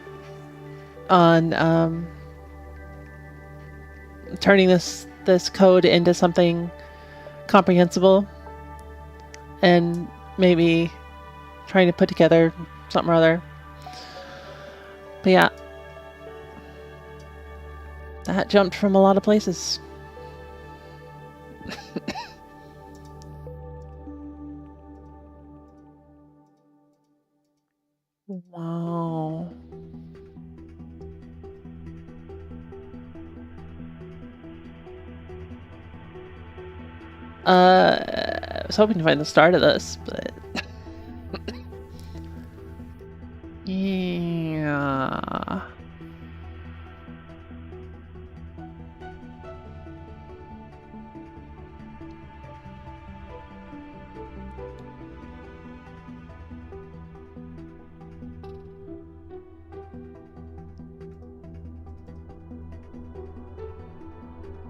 turning this code into something comprehensible, and maybe trying to put together something or other. But yeah, that jumped from a lot of places. Wow. I was hoping to find the start of this, but yeah.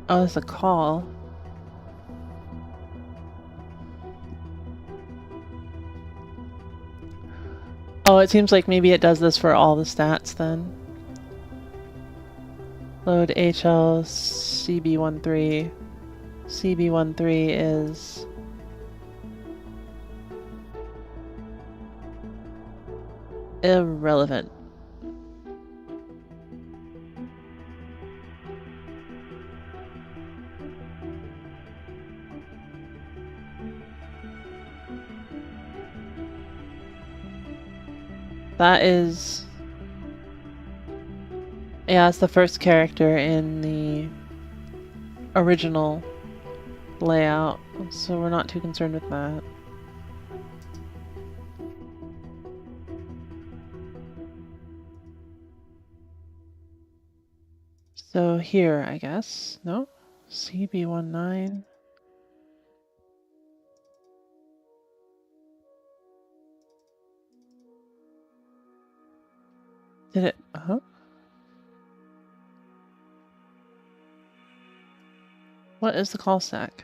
Oh, it's a call. Oh, it seems like maybe it does this for all the stats then. Load HL CB13. CB13 is irrelevant. That is... yeah, it's the first character in the original layout, so we're not too concerned with that. So here, I guess. No? CB19. Did it... huh? What is the call stack?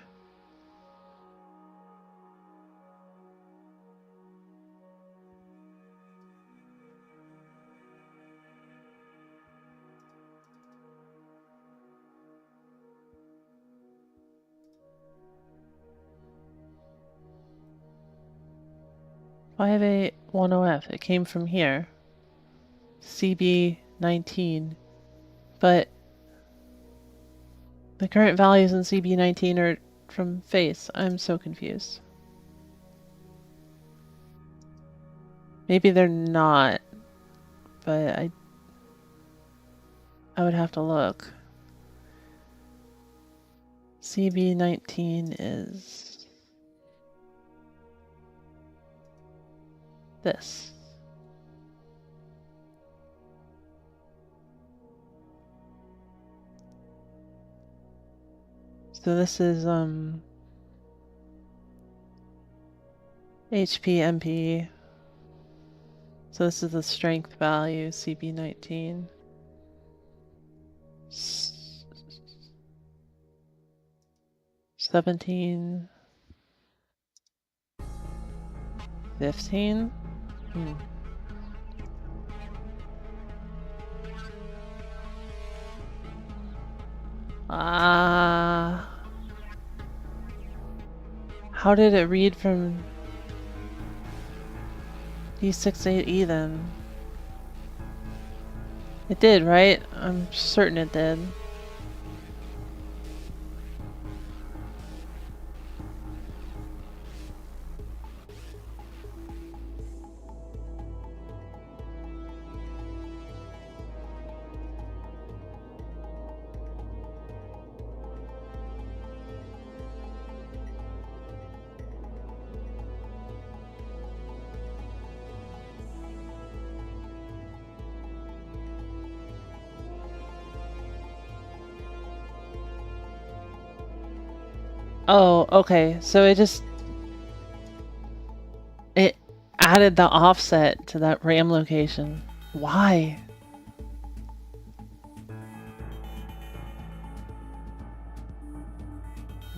$5810F. It came from here. CB19. But the current values in CB19 are from face. I'm so confused. Maybe they're not, but I would have to look. CB19 is this. So this is HP MP. So this is the strength value, CB19. 17. 15? How did it read from D68E then? It did, right? I'm certain it did. Oh, okay. So it just added the offset to that RAM location. Why?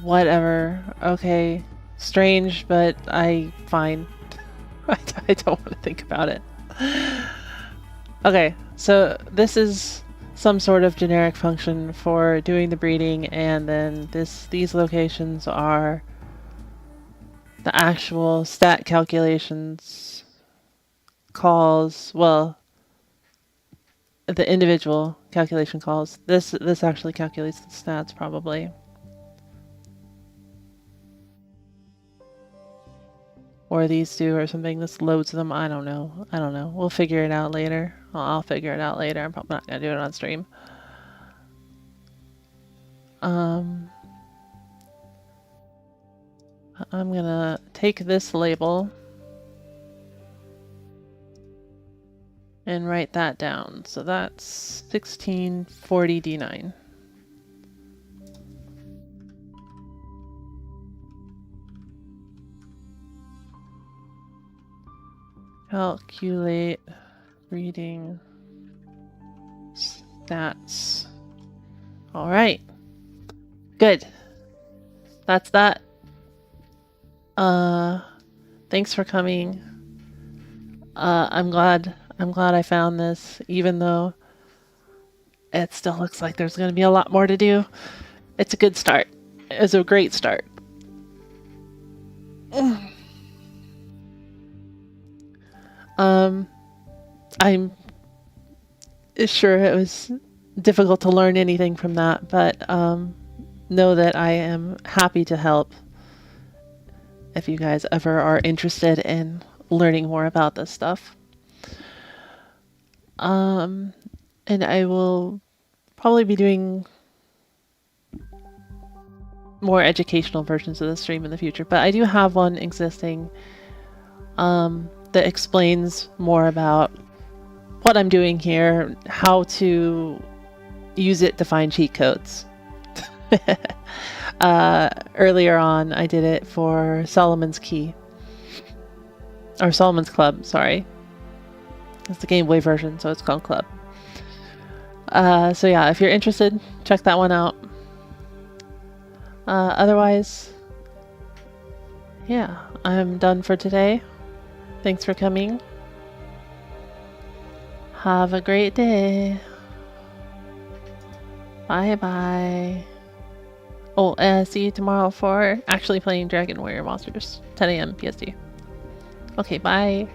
Whatever. Okay. Strange, but fine. I don't want to think about it. Okay, so this is some sort of generic function for doing the breeding, and then these locations are the actual stat calculations calls, well, the individual calculation calls. This actually calculates the stats probably. Or these do or something. This loads them. I don't know. We'll figure it out later. I'll figure it out later. I'm probably not going to do it on stream. I'm going to take this label and write that down. So that's 1640 D9. Calculate reading stats. All right. Good. That's that. Thanks for coming. I'm glad I found this, even though it still looks like there's going to be a lot more to do. It's a good start. It's a great start. I'm sure it was difficult to learn anything from that, but know that I am happy to help if you guys ever are interested in learning more about this stuff. And I will probably be doing more educational versions of the stream in the future, but I do have one existing that explains more about what I'm doing here, how to use it to find cheat codes. Earlier on, I did it for Solomon's Key. Or Solomon's Club, sorry. It's the Game Boy version, so it's called Club. So yeah, if you're interested, check that one out. Otherwise, yeah, I'm done for today. Thanks for coming. Have a great day. Bye-bye. Oh, see you tomorrow for actually playing Dragon Warrior Monsters, 10 a.m. PST. Okay, bye.